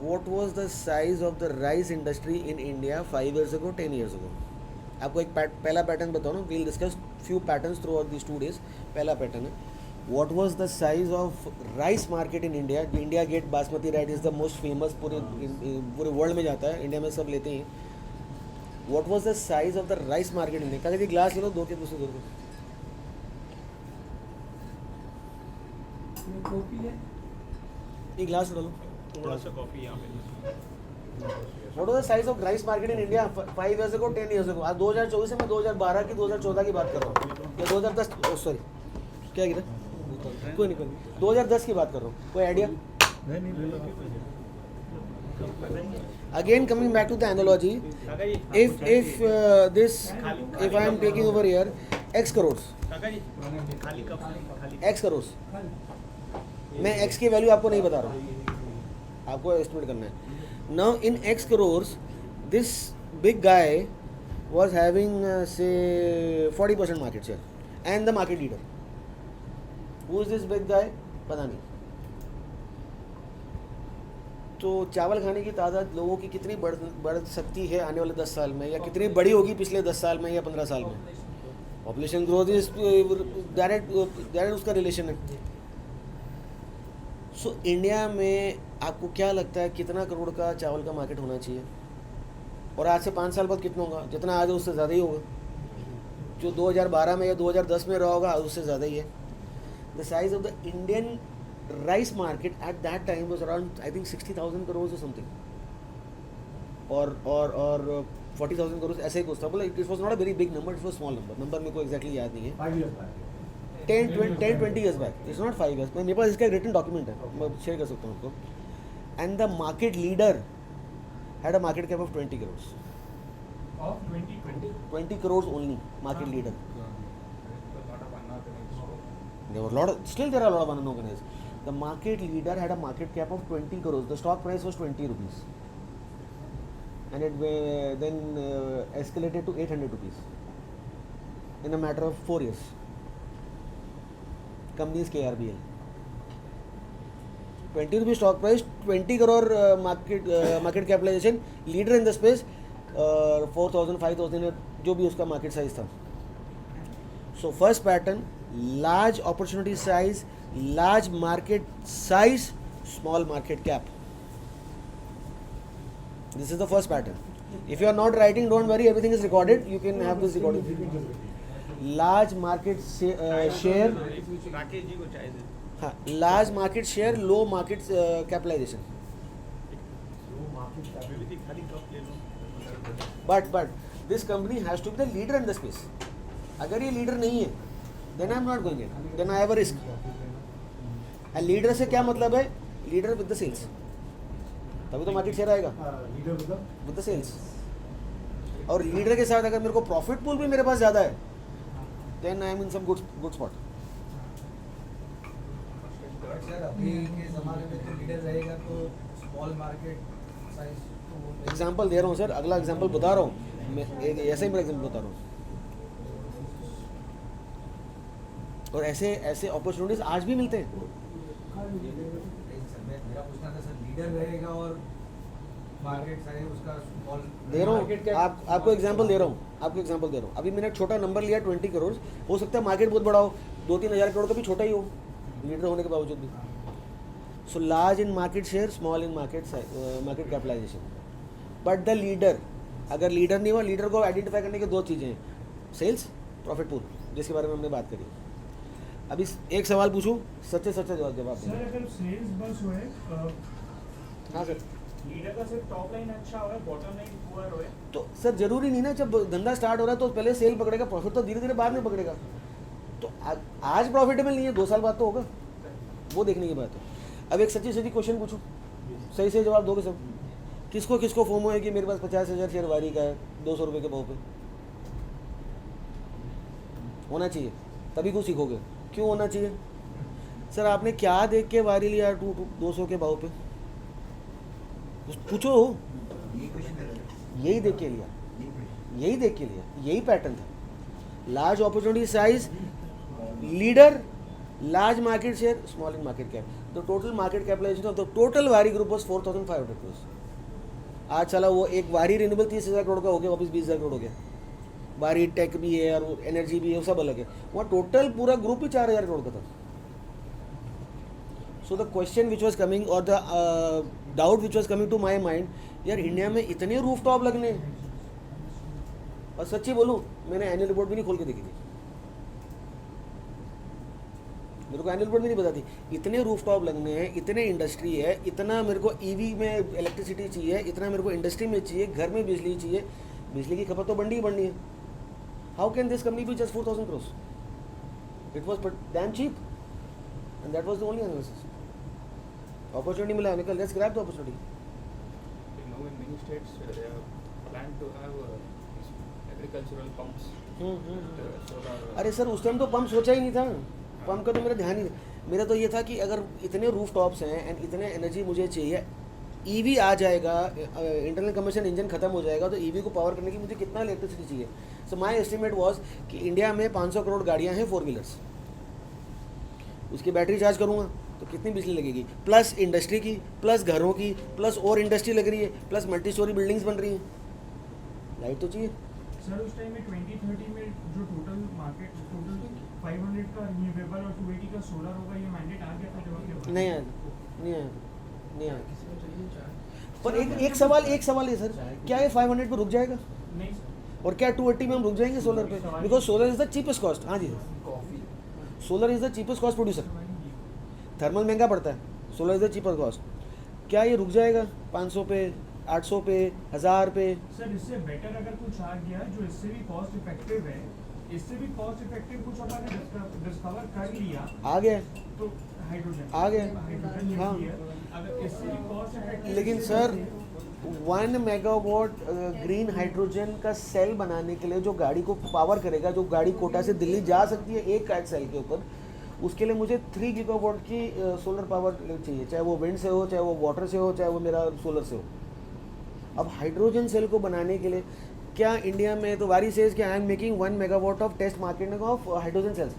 Speaker 1: What was the size of the rice industry in India 5 years ago, 10 years ago? आपको एक पहला पैटर्न बताओ ना, we'll discuss few patterns throughout these 2 days। पहला पैटर्न है, what was the size of rice market in India? India Gate basmati rice is the most famous, पूरे world में जाता है, इंडिया में सब लेते हैं। What was the size of the rice market in India? कल की ग्लास ले लो, 2 के दूसरे 2
Speaker 7: कॉफी है,
Speaker 1: एक ग्लास डालो।
Speaker 6: थोड़ा सा कॉफी यहाँ पे।
Speaker 1: What was the size of rice market in India 5 years ago, 10 years ago? आज 2024 से मैं 2012 की 2014 की बात कर रहा हूँ, या 2010, सॉरी क्या गिरा, कोई नहीं 2010 की बात कर रहा हूँ। कोई idea? Again coming back to the analogy, if I am taking over here x crores, x crores, मैं x की वैल्यू आपको नहीं बता रहा हूँ, आपको एस्टिमेट करना है। Now in x crores, this big guy was having say 40% market share and the market leader. Who is this big guy? पता नहीं। तो चावल खाने की तादाद लोगों की कितनी बढ़ सकती है आने वाले 10 साल में, या कितनी बड़ी होगी पिछले 10 साल में या 15 साल में? पॉपुलेशन ग्रोथ इज डायरेक्ट उसका रिलेशन है। सो इंडिया में आपको क्या लगता है कितना करोड़ का चावल का मार्केट होना चाहिए? और आज से 5 साल बाद कितना होगा? जितना आज है उससे ज़्यादा ही होगा। जो 2012 में या 2010 में रहा होगा उससे ज़्यादा ही है। The size of the Indian rice market at that time was around, I think, 60,000 crores or something, or 40,000 crores, ऐसे ही कुछ था। मतलब it was not a very big number, it was a small number। Number मेरे को exactly याद नहीं है।
Speaker 9: 5 years back।
Speaker 1: 10-20 years back। It's not 5 years। मेरे पास इसका written document है, मैं शेयर कर सकता हूँ आपको। And the market leader had a market cap of 20 crores।
Speaker 5: Of 20
Speaker 1: crores only, market leader। There were there are a lot of unorganized. The market leader had a market cap of 20 crores. The stock price was 20 rupees, and it then escalated to 800 rupees in a matter of 4 years. Company is KRBL. 20 rupees stock price, 20 crore market capitalization, leader in the space, 4,000, 5,000 जो भी उसका market size था. So first pattern, large opportunity size, large market size, small market cap. This is the first pattern. If you are not writing, don't worry, everything is recorded. You can have this recorded. Large market share,
Speaker 6: Rakesh ji को चाहिए थे।
Speaker 1: हाँ, large market share, low market capitalization.
Speaker 6: खाली cup ले लो।
Speaker 1: But this company has to be the leader in the space. अगर ये leader नहीं है, then I am not going in. Then I have a risk. And leader से क्या मतलब है? Leader with the sales. तभी तो market share आएगा.
Speaker 9: Leader with the
Speaker 1: With the sales. और लीडर के साथ अगर मेरे को प्रॉफिट पूल भी मेरे पास ज़्यादा है, then I am in some good spot.
Speaker 7: Sir अभी के ज़माने में तो लीडर रहेगा तो स्मॉल मार्केट साइज तो
Speaker 1: एग्जाम्पल दे रहा हूँ सर, अगला एग्जाम्पल बता रहा हूँ मैं, एक ऐसे ही मैं एग्जाम्पल बता रहा हूँ। और ऐसे ऐसे अपॉर्चुनिटीज आज भी मिलते हैं।
Speaker 7: मेरा पूछना था सर, लीडर रहेगा और मार्केट साइज उसका स्मॉल
Speaker 1: दे रहा हूँ आपको एग्जांपल दे रहा हूँ, आपको एग्जांपल दे रहा हूँ। अभी मैंने एक छोटा नंबर लिया 20 करोड़, हो सकता है मार्केट बहुत बड़ा हो, 2-3 हज़ार करोड़ का भी छोटा ही हो लीडर होने के बावजूद भी। So large in market share, small in market market capitalization. But the leader, अगर लीडर नहीं हुआ, लीडर को आइडेंटिफाई करने की 2 चीज़ें हैं, सेल्स, प्रॉफिट पूल, जिसके बारे में हमने बात करी। अभी एक सवाल पूछूं, सच्चे सच्चे जवाब
Speaker 5: सर
Speaker 1: दें।
Speaker 5: अगर सेल्स बस होए
Speaker 1: हाँ सर,
Speaker 5: लीडर का सिर्फ टॉप लाइन अच्छा होए, बॉटम लाइन पुअर होए,
Speaker 1: तो सर जरूरी नहीं ना, जब धंधा स्टार्ट हो रहा है तो पहले सेल पकड़ेगा, प्रॉफिट तो धीरे धीरे बाद में पकड़ेगा। तो आज प्रॉफिटेबल नहीं है, 2 साल बाद तो होगा, वो देखने की बात है। अब एक सच्ची सच्ची क्वेश्चन पूछूं, सही सही जवाब दोगे सब। किसको किसको फोमो है कि मेरे पास 50,000 शेयर वारी का है 200 रुपये के भाव पे? होना चाहिए, तभी कुछ सीखोगे। क्यों होना चाहिए सर? आपने क्या देख के वारी लिया 200 के भाव पे? पूछो। यही देख के लिया, यही देख के लिया, यही पैटर्न था। Large opportunity size, leader, large market share, small in market cap. The total market capitalization of the total Waaree group was 4,500 crore. आज चला वो एक वारी रिन्यूएबल 30,000 करोड़ का हो गया, वापस 20,000 करोड़ हो गया। वारी टेक भी है और एनर्जी भी है, वो सब अलग है। वहाँ टोटल पूरा ग्रुप ही 4,000 करोड़ का था। So the question which was coming और the doubt which was coming to my mind, यार इंडिया में इतने रूफ टॉप लगने, और सच्ची बोलूँ मैंने एनुअल रिपोर्ट भी नहीं खोल के देखी थी, मेरे को एनुअल रिपोर्ट भी नहीं बताती। इतने रूफ टॉप लगने हैं, इतने इंडस्ट्री है, इतना मेरे को ईवी में इलेक्ट्रिसिटी चाहिए, इतना मेरे को इंडस्ट्री में चाहिए, घर में बिजली चाहिए, बिजली की खपत तो बढ़नी ही बढ़नी है। How can this company be just 4,000 crores? It was damn cheap and that was the only analysis. Opportunity मिला, निकल, let's grab the opportunity.
Speaker 3: Now in many states they have planned to have these agricultural pumps. Solar.
Speaker 1: अरे sir उस time तो pump सोचा ही नहीं था, pump का तो मेरा ध्यान ही नहीं। मेरा तो ये था कि अगर इतने रूफ टॉप्स हैं एंड इतने एनर्जी मुझे चाहिए, ईवी आ जाएगा, इंटरनल कंबशन इंजन खत्म हो जाएगा, तो ईवी को पावर करने की मुझे कितना इलेक्ट्रिसिटी चाहिए। सो माय एस्टिमेट वाज कि इंडिया में 500 करोड़ गाड़ियाँ हैं 4 व्हीलर्स, उसकी बैटरी चार्ज करूँगा तो कितनी बिजली लगेगी, प्लस इंडस्ट्री की, प्लस घरों की, प्लस और इंडस्ट्री लग रही है, प्लस मल्टी स्टोरी बिल्डिंग्स बन रही हैं, लाइट तो चाहिए।
Speaker 5: सर उस टाइम में 2030 में जो टोटल मार्केट टोटल 500 का रिन्यूएबल और 280 का सोलर होगा, ये मैंडेट आ गया था जब आपके
Speaker 1: नहीं आया, नहीं आया, नहीं आया। पर एक सवाल है सर, क्या ये 500 पे रुक जाएगा?
Speaker 5: नहीं सर,
Speaker 1: और क्या 280 में हम रुक जाएंगे सोलर पे? Because solar is the cheapest cost. हाँ जी, solar is the cheapest cost producer. Thermal महंगा पड़ता है, solar is the cheapest cost. क्या ये रुक जाएगा 500 पे, 800 पे, 1000 पे?
Speaker 5: सर इससे बेटर अगर कुछ आ गया जो इससे भी कॉस्ट इफेक्टिव है, इससे भी कॉस्ट इफेक्टिव कुछ अपन डिस्कवर कर लिया,
Speaker 1: आ गया
Speaker 5: तो हाइड्रोजन
Speaker 1: आ गया।
Speaker 5: हाइड्रोजन
Speaker 1: हाँ।
Speaker 5: अगर इससे भी कॉस्ट इफेक्टिव,
Speaker 1: लेकिन सर 1 मेगावाट ग्रीन हाइड्रोजन का सेल बनाने के लिए जो गाड़ी को पावर करेगा, जो गाड़ी कोटा से दिल्ली जा सकती है एक कैट सेल के ऊपर, उसके लिए मुझे 3 गीगावाट की सोलर पावर चाहिए, चाहे वो विंड से हो, चाहे वो वाटर से हो, चाहे वो मेरा सोलर से हो। अब हाइड्रोजन सेल को बनाने के लिए क्या इंडिया में, तो वारी सेज कि I am making 1 megawatt of test marketing of hydrogen cells,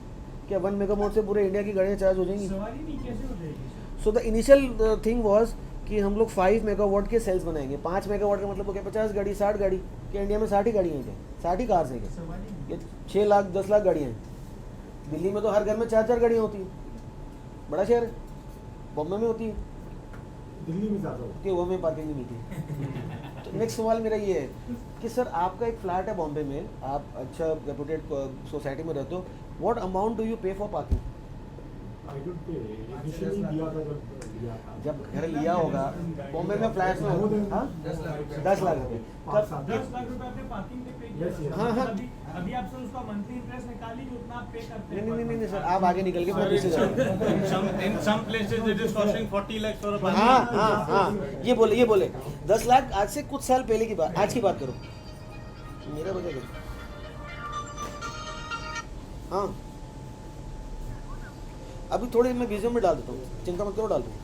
Speaker 1: क्या 1 मेगावाट से पूरे इंडिया की गाड़ियाँ चार्ज हो जाएंगी?
Speaker 5: सवाल ही नहीं कैसे हो जाएगी।
Speaker 1: So the initial thing was कि हम लोग 5 मेगावाट के सेल्स बनाएंगे। 5 मेगावाट का मतलब हो गया 50 गाड़ी, 60 गाड़ी। क्या इंडिया में 60 ही गाड़ियाँ हैं क्या? 60 ही कार्स हैं क्या?
Speaker 5: सवाल ही नहीं।
Speaker 1: ये 6 लाख 10 लाख गाड़ियाँ हैं। दिल्ली में तो हर घर में 4-4 गाड़ियाँ होती हैं, बड़ा शहर है। बॉम्बे में होती है,
Speaker 9: दिल्ली में ज़्यादा होता
Speaker 1: कि वो में पार्किंग नहीं मिलती है। तो नेक्स्ट सवाल मेरा ये है कि सर आपका एक फ्लैट है बॉम्बे में, आप अच्छा रेपुटेड सोसाइटी में रहते हो, व्हाट अमाउंट डू यू पे for parking?
Speaker 9: I don't pay, initially दिया था
Speaker 1: जब घर लिया होगा बॉम्बे में फ्लैट्स में, हाँ 10 लाख रुपये।
Speaker 5: 10 लाख रुपए आपने पार्किंग पे पे किया।
Speaker 1: हाँ, हाँ।
Speaker 5: अभी आपसे उसका मंथली इंटरेस्ट निकाली जो उतना आप पे करते हैं।
Speaker 1: नहीं सर, आप आगे निकल के मैं पीछे जा रहा हूँ।
Speaker 6: In some places it is costing 40 lakhs for a parking.
Speaker 1: हाँ, ये बोले 10 लाख आज से कुछ साल पहले की बात, आज की बात करो। मेरा बजट है। हाँ अभी थोड़े मैं म्यूजियम में डाल देता हूँ, चिंता मत करो, डाल दूँगा।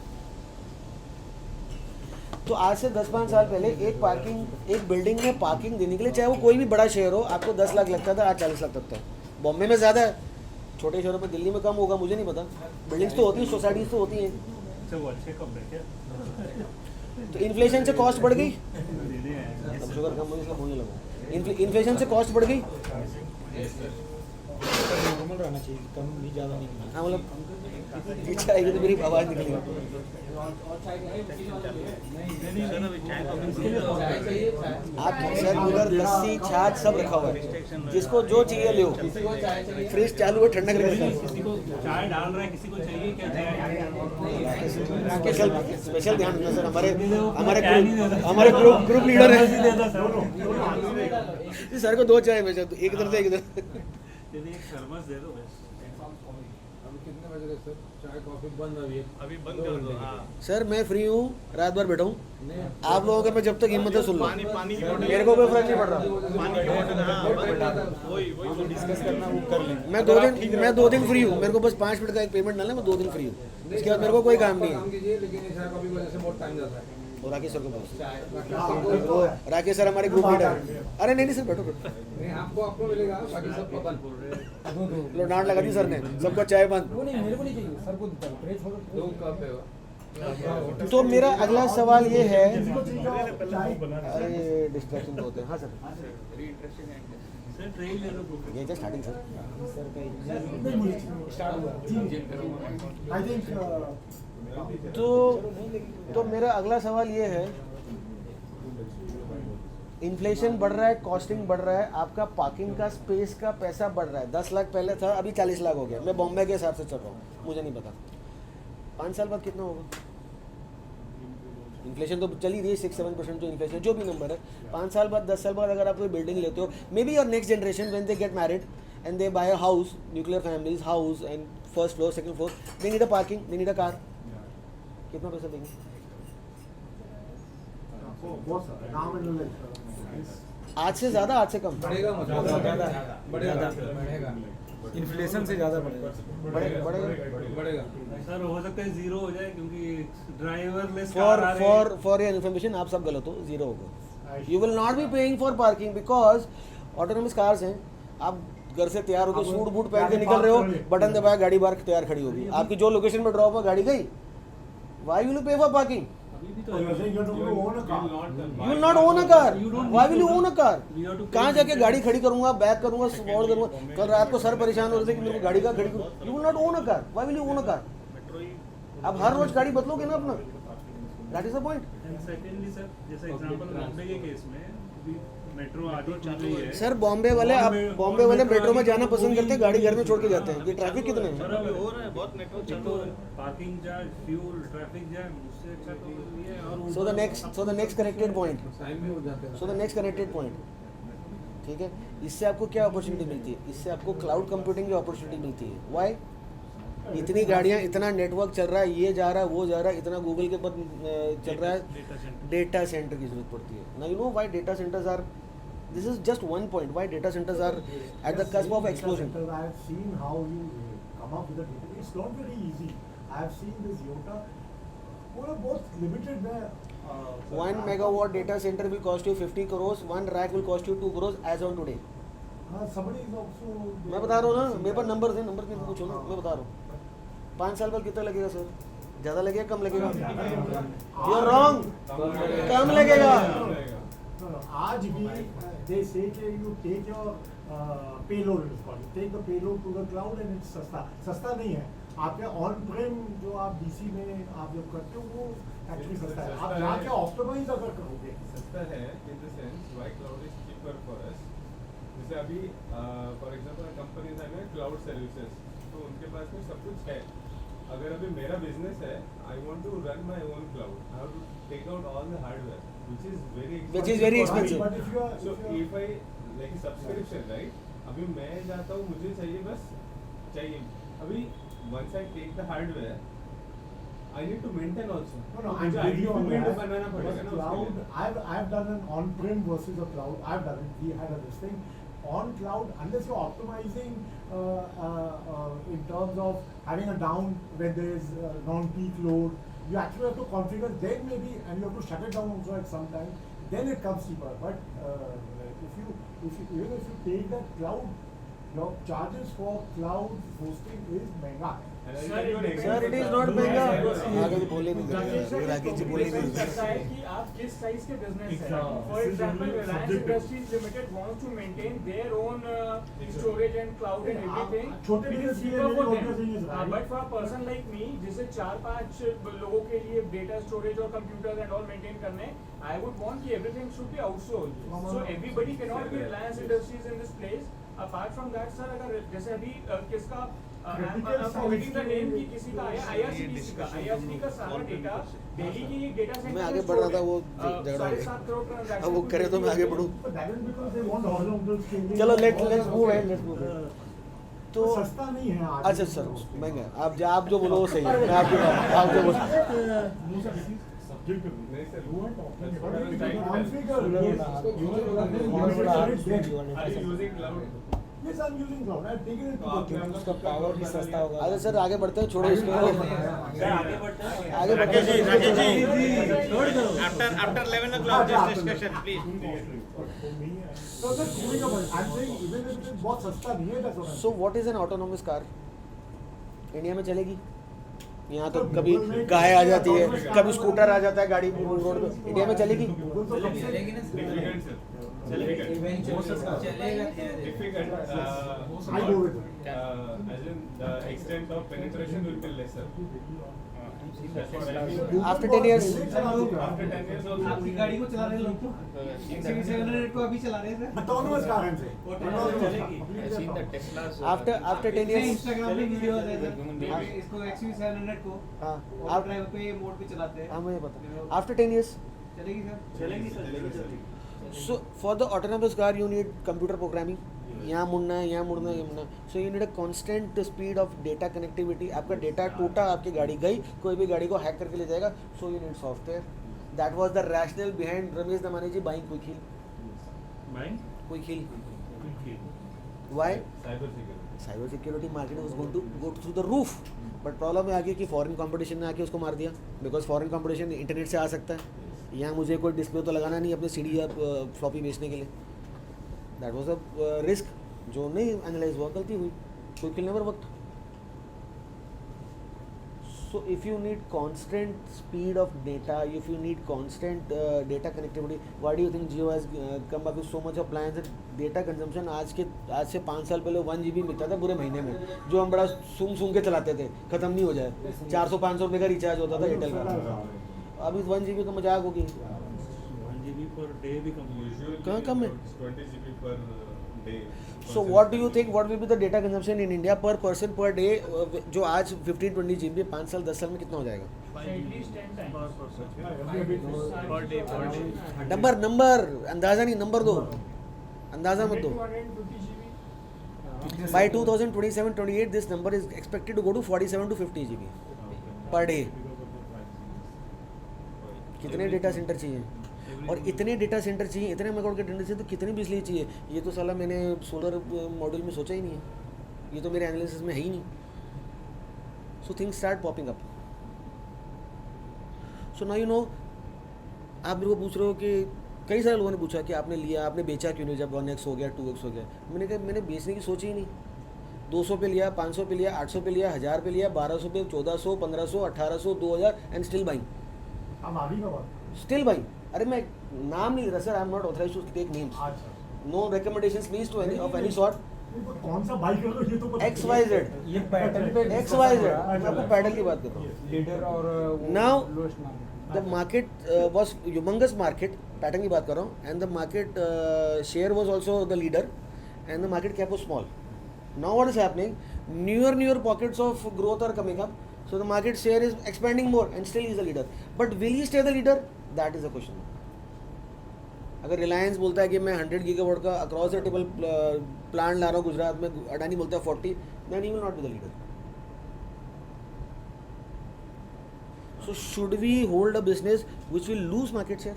Speaker 1: तो आज से 10-5 साल पहले एक बिल्डिंग में पार्किंग देने के लिए, चाहे वो कोई भी बड़ा शहर हो, आपको 10 लाख लगता था, आज 40 लाख लगता है। बॉम्बे में ज़्यादा है, छोटे शहरों में, दिल्ली में कम होगा, मुझे नहीं पता। बिल्डिंग्स तो होती हैं, सोसाइटीज़ तो होती हैं। तो इन्फ्लेशन से कॉस्ट बढ़ गई, अब शुगर कम होगी इसलिए बोलने लगा। इन्फ्लेशन से कॉस्ट बढ़ गई।
Speaker 2: नॉर्मल रहना चाहिए, कम भी ज़्यादा नहीं।
Speaker 1: हाँ मतलब पीछे आएगी तो मेरी आवाज़ निकलेगी। आप सर उधर लस्सी छाछ सब रखा हुआ है, जिसको जो चाहिए लो। फ्रिज चालू है, ठंडा करके रखा है।
Speaker 6: चाय डाल रहा है, किसी को चाहिए क्या चाय?
Speaker 1: स्पेशल ध्यान रखना सर, हमारे ग्रुप लीडर है। सर को 2 चाय भेजा, एक इधर से एक इधर।
Speaker 6: थर्मस दे दो बस।
Speaker 7: अभी कितने बज रहे सर? चाय कॉफी बंद
Speaker 6: अभी बंद कर दो। हाँ
Speaker 1: सर मैं फ्री हूँ, रात भर बैठा हूँ। आप लोगों का मैं जब तक हिम्मत है सुन लो।
Speaker 6: पानी की
Speaker 1: मेरे को कोई फर्क नहीं पड़ रहा।
Speaker 6: पानी की बोतल, हाँ वही
Speaker 2: डिस्कस करना वो कर लेंगे।
Speaker 1: मैं 2 दिन फ्री हूँ, मेरे को बस 5 मिनट का एक पेमेंट ना ले, मैं 2 दिन फ्री हूँ। इसके बाद मेरे को कोई काम नहीं है।
Speaker 7: लेकिन चाय कॉफी की वजह से बहुत टाइम जाता है।
Speaker 1: और राकेश सर को बोलो, राकेश सर हमारे ग्रुप लीडर। अरे नहीं सर, बैठो।
Speaker 7: नहीं आपको मिलेगा, बाकी सब बंद।
Speaker 1: लो डांट लगा दी सर ने, सबको चाय बंद।
Speaker 2: वो नहीं, मेरे को नहीं चाहिए सर को।
Speaker 7: दो कप है।
Speaker 1: तो मेरा अगला सवाल ये है, अरे डिस्ट्रैक्शन होते हैं। हाँ सर, ये just starting sir.
Speaker 9: I think
Speaker 1: तो मेरा अगला सवाल ये है, इन्फ्लेशन बढ़ रहा है, कॉस्टिंग बढ़ रहा है, आपका पार्किंग का स्पेस का पैसा बढ़ रहा है। 10 लाख पहले था, अभी 40 लाख हो गया। मैं बॉम्बे के हिसाब से चल रहा हूँ, मुझे नहीं पता 5 साल बाद कितना होगा। इन्फ्लेशन तो चल ही रही है 6-7% जो इन्फ्लेशन, जो भी नंबर है। 5 साल बाद 10 साल बाद अगर आप कोई बिल्डिंग लेते हो, maybe your next generation when they get married and they buy a house, nuclear families house and first floor, second floor, they need a parking, they need a car. कितना पैसा देंगे? आज से ज़्यादा, आज से कम?
Speaker 7: बढ़ेगा
Speaker 2: इन्फ्लेशन से ज़्यादा
Speaker 1: बढ़ेगा।
Speaker 6: सर हो सकता है जीरो हो जाए, क्योंकि ड्राइवरलेस
Speaker 1: फॉर योर इन्फॉर्मेशन, आप सब गलत हो, जीरो होगा। You will not be paying for parking because autonomous cars हैं। आप घर से तैयार होकर सूट बूट पहन के निकल रहे हो, बटन दबाया, गाड़ी बाहर तैयार खड़ी होगी, आपकी जो लोकेशन पर ड्रॉप हो गाड़ी गई। वाई विल यू पे for parking? You will not own a car. Why will you own a car? कहाँ जाके गाड़ी खड़ी करूँगा, बैक करूँगा, स्पॉट करूँगा? कल रात को सर परेशान हो रहे थे कि मेरे को गाड़ी का खड़ी करूँ। You will not own a car. Why will you own a car? आप हर रोज गाड़ी बदलोगे ना अपना। That is the point.
Speaker 6: Secondly sir, जैसे एग्जांपल बॉम्बे के केस में मेट्रो आधी चल रही है।
Speaker 1: सर बॉम्बे वाले मेट्रो में जाना पसंद करते हैं, गाड़ी घर में छोड़ के जाते हैं। ये ट्रैफिक कितने हैं?
Speaker 6: हो रहा है बहुत, नेटवर्क चल रहा है, parking charge, fuel, traffic jam, उससे अच्छा तो ये। और
Speaker 1: So the next connected point. ठीक है, इससे आपको क्या अपॉर्चुनिटी मिलती है? इससे आपको क्लाउड कंप्यूटिंग की अपॉर्चुनिटी मिलती है। व्हाई? इतनी गाड़ियाँ, इतना नेटवर्क चल रहा है, ये जा रहा है, वो जा रहा है, इतना गूगल के पर चल रहा है, डेटा सेंटर की जरूरत पड़ती है ना। You know why data centers are, this is just one point, why data centers are at the cusp of explosion.
Speaker 9: I have seen how you come up with the data. It's not very easy. I have seen this Yota. बहुत limited है.
Speaker 1: 1 megawatt data center will cost you 50 crores, 1 rack will cost you 2 crores as on today.
Speaker 9: Somebody is also.
Speaker 1: मैं बता रहा हूँ ना, मेरे पास number है, number कितना पूछो ना, मैं बता रहा हूँ। 5 साल बाद कितना लगेगा सर? ज़्यादा लगेगा, कम लगेगा? You are wrong. कम लगेगा।
Speaker 9: आज भी they say कि you take your payload, it is called. Take the payload to the cloud and it's सस्ता नहीं है। आपके ऑन प्रेम जो आप डीसी में आप जब करते हो वो एक्चुअली सस्ता है। आप जाके ऑप्टिमाइज अगर करोगे
Speaker 11: सस्ता है in the sense why cloud is cheaper for us. जैसे अभी फॉर एग्जांपल कंपनीज है ना क्लाउड सर्विसेज, तो उनके पास में सब कुछ है। अगर अभी मेरा बिजनेस है, I want to run my own cloud, I have to take out all the hardware which is very expensive.
Speaker 9: But if you are,
Speaker 11: so if I like subscription, right? अभी मैं जाता हूँ, मुझे चाहिए बस चाहिए। अभी once I take the hardware, I need to maintain also.
Speaker 9: No,
Speaker 11: तो
Speaker 9: I'm
Speaker 11: मुझे
Speaker 9: with you on
Speaker 11: equipment
Speaker 9: that.
Speaker 11: बनाना पड़ेगा
Speaker 9: But
Speaker 11: ना
Speaker 9: cloud,
Speaker 11: उसके लिए.
Speaker 9: I've done an on-prem versus a cloud. I've done it. We had this thing. On cloud, unless you're optimizing in terms of having a down when there is non-peak load, you actually have to configure. Then maybe, and you have to shut it down also at some time. Then it comes cheaper. But even if you take that cloud, your charges for cloud hosting is महंगा है.
Speaker 11: And I'll tell you an
Speaker 1: Sir,
Speaker 11: example.
Speaker 1: it is not महंगा.
Speaker 11: Yeah.
Speaker 1: आगे तो बोले नहीं
Speaker 5: राकेश
Speaker 1: राकेश जी बोले
Speaker 5: depend
Speaker 1: नहीं.
Speaker 5: करता है कि आप किस साइज के बिजनेस हैं.
Speaker 9: Exactly.
Speaker 5: For example Reliance Industries Limited wants to maintain their own storage and cloud and everything.
Speaker 9: छोटे business के लिए
Speaker 5: for
Speaker 9: maybe
Speaker 5: them.
Speaker 9: obvious thing is right.
Speaker 5: But for a person like me, जिसे 4-5 लोगों के लिए data storage और computers and all maintain करने, I would want कि everything should be outsourced. So everybody cannot be Reliance Industries in this place. Apart from that, sir, अगर जैसे अभी किसका I'm forgetting the name कि किसी का आया IRCTC का सारा डेटा दिल्ली की एक डेटा सेंटर
Speaker 1: मैं आगे बढ़ रहा था, वो झगड़ा हो गया.
Speaker 5: 7.5 करोड़ ट्रांजैक्शन.
Speaker 1: अब वो करे तो मैं आगे बढ़ूँ.
Speaker 9: But that is because they want horizontal scaling.
Speaker 1: चलो let's move ahead. तो
Speaker 9: सस्ता नहीं है आज.
Speaker 1: अच्छा सर महंगा है. आप जो बोलो वो सही है. मैं आप जो बोलो.
Speaker 11: नहीं sir. That's what I was
Speaker 9: I'm
Speaker 11: trying to
Speaker 9: figure.
Speaker 11: Are you using cloud?
Speaker 9: Yes, I'm using cloud. I've taken it to
Speaker 11: तो
Speaker 9: the
Speaker 11: आपने
Speaker 9: cloud.
Speaker 11: उसका power भी सस्ता होगा.
Speaker 1: अरे सर आगे बढ़ते हैं, छोड़ो इसको. आगे बढ़ते हैं.
Speaker 6: Rakesh ji, after 11 o'clock this discussion, please.
Speaker 9: So that's moving up. I'm saying even if it is बहुत सस्ता नहीं है, that's what I'm
Speaker 1: so what is an autonomous car? India में चलेगी? यहाँ तो कभी गाय आ जाती है, कभी स्कूटर आ जाता है गाड़ी रोड पे. इंडिया में चलेगी?
Speaker 11: Difficult sir. Difficult.
Speaker 9: I go with it.
Speaker 11: As in the extent of penetration will be lesser. That's what I mean.
Speaker 1: After 10 years.
Speaker 11: After 10 years also.
Speaker 7: आपकी गाड़ी को चला रहे लोग तो XUV700 को अभी चला रहे हैं.
Speaker 9: Autonomous car है.
Speaker 3: I've seen the Teslas.
Speaker 1: After 10 years.
Speaker 7: Instagram पे वीडियो आ रहे थे इसको XUV700 को
Speaker 1: हाँ
Speaker 7: ऑटो ड्राइव पे मोड पे चलाते हैं.
Speaker 1: हाँ मुझे पता. After 10 years.
Speaker 7: चलेगी sir.
Speaker 1: So for the autonomous car you need computer programming. यहाँ मुड़ना है, यहाँ मुड़ना है, ये मुड़ना. So you need a constant speed of data connectivity. आपका डेटा टूटा, आपकी गाड़ी गई, कोई भी गाड़ी को हैक करके ले जाएगा. So you need software. That was the rationale behind Ramesh Damani ji buying Quick Heal.
Speaker 11: Buying?
Speaker 1: Quick Heal.
Speaker 11: Quick Heal.
Speaker 1: Why?
Speaker 11: Cyber security.
Speaker 1: Cyber security market was going to go through the roof. But problem है आगे कि foreign competition ने आके उसको मार दिया. Because foreign competition internet से आ सकता है. यहाँ मुझे कोई डिस्प्ले तो लगाना नहीं अपने सीडी या फ्लॉपी बेचने के लिए. दैट वाज अ रिस्क जो नहीं एनालाइज हुआ. गलती हुई. Quick hill never worked. So if you need constant speed of data, if you need constant data connectivity, why do you think Jio has come up with so much of plans that data consumption आज से 5 साल पहले 1 GB मिलता था पूरे महीने में, जो हम बड़ा सूंघ के चलाते थे, ख़त्म नहीं हो जाए. 400-500 रुपये का रिचार्ज होता था एयरटेल का. अभी 1 GB तो मजाक होगी.
Speaker 6: 1 GB per day भी कम है.
Speaker 1: कहाँ कम है?
Speaker 11: 20 GB per day.
Speaker 1: So what do you think? What will be the data consumption in India per person per day? जो आज 15-20 GB 5 साल 10 साल में कितना हो जाएगा?
Speaker 5: At least 10 times.
Speaker 6: Per day.
Speaker 1: Number अंदाजा नहीं, नंबर दो. अंदाजा मत दो.
Speaker 5: 250 GB.
Speaker 1: By 2027-28 this number is expected to go to 47-50 GB per day. कितने डेटा सेंटर चाहिए? और इतने डेटा सेंटर चाहिए, इतने मेगावाट के डेटा सेंटर तो कितनी बिजली चाहिए? ये तो साला मैंने सोलर मॉड्यूल में सोचा ही नहीं है. ये तो मेरे एनालिसिस में है ही नहीं. So things start popping up. So now you know. आप मेरे को पूछ रहे हो कि कई सारे लोगों ने पूछा कि आपने लिया, आपने बेचा क्यों नहीं जब 1x हो गया 2x हो गया. मैंने कहा मैंने बेचने की सोची ही नहीं. 200 पे लिया, 500 पे लिया, 800 पे लिया, 1000 पे लिया, 1200 पे, 1400, 1500, 1800, 2000 एंड स्टिल बाइंग.
Speaker 9: हम अभी का बात.
Speaker 1: Still buying. अरे मैं नाम नहीं ले रहा sir. I am not authorised to take names. No recommendations please to any of any sort.
Speaker 9: कौन सा बाइक है ये तो पता.
Speaker 1: XYZ.
Speaker 2: ये पैटर्न पे
Speaker 1: XYZ. मैं आपको पैटर्न की बात कर रहा हूँ.
Speaker 2: लीडर और
Speaker 1: Now,
Speaker 2: lowest market.
Speaker 1: The market was humongous market. Pattern की बात कर रहा हूँ. And the market share was also the leader. And the market cap was small. Now what is happening? Newer pockets of growth are coming up. So the market share is expanding more and still he is the leader. But will he stay the leader? That is the question. अगर रिलायंस बोलता है कि मैं 100 gigawatt का across the table plant ला रहा हूँ गुजरात में, अडानी बोलता है 40, then he will not be the leader. So should we hold a business which will lose market share?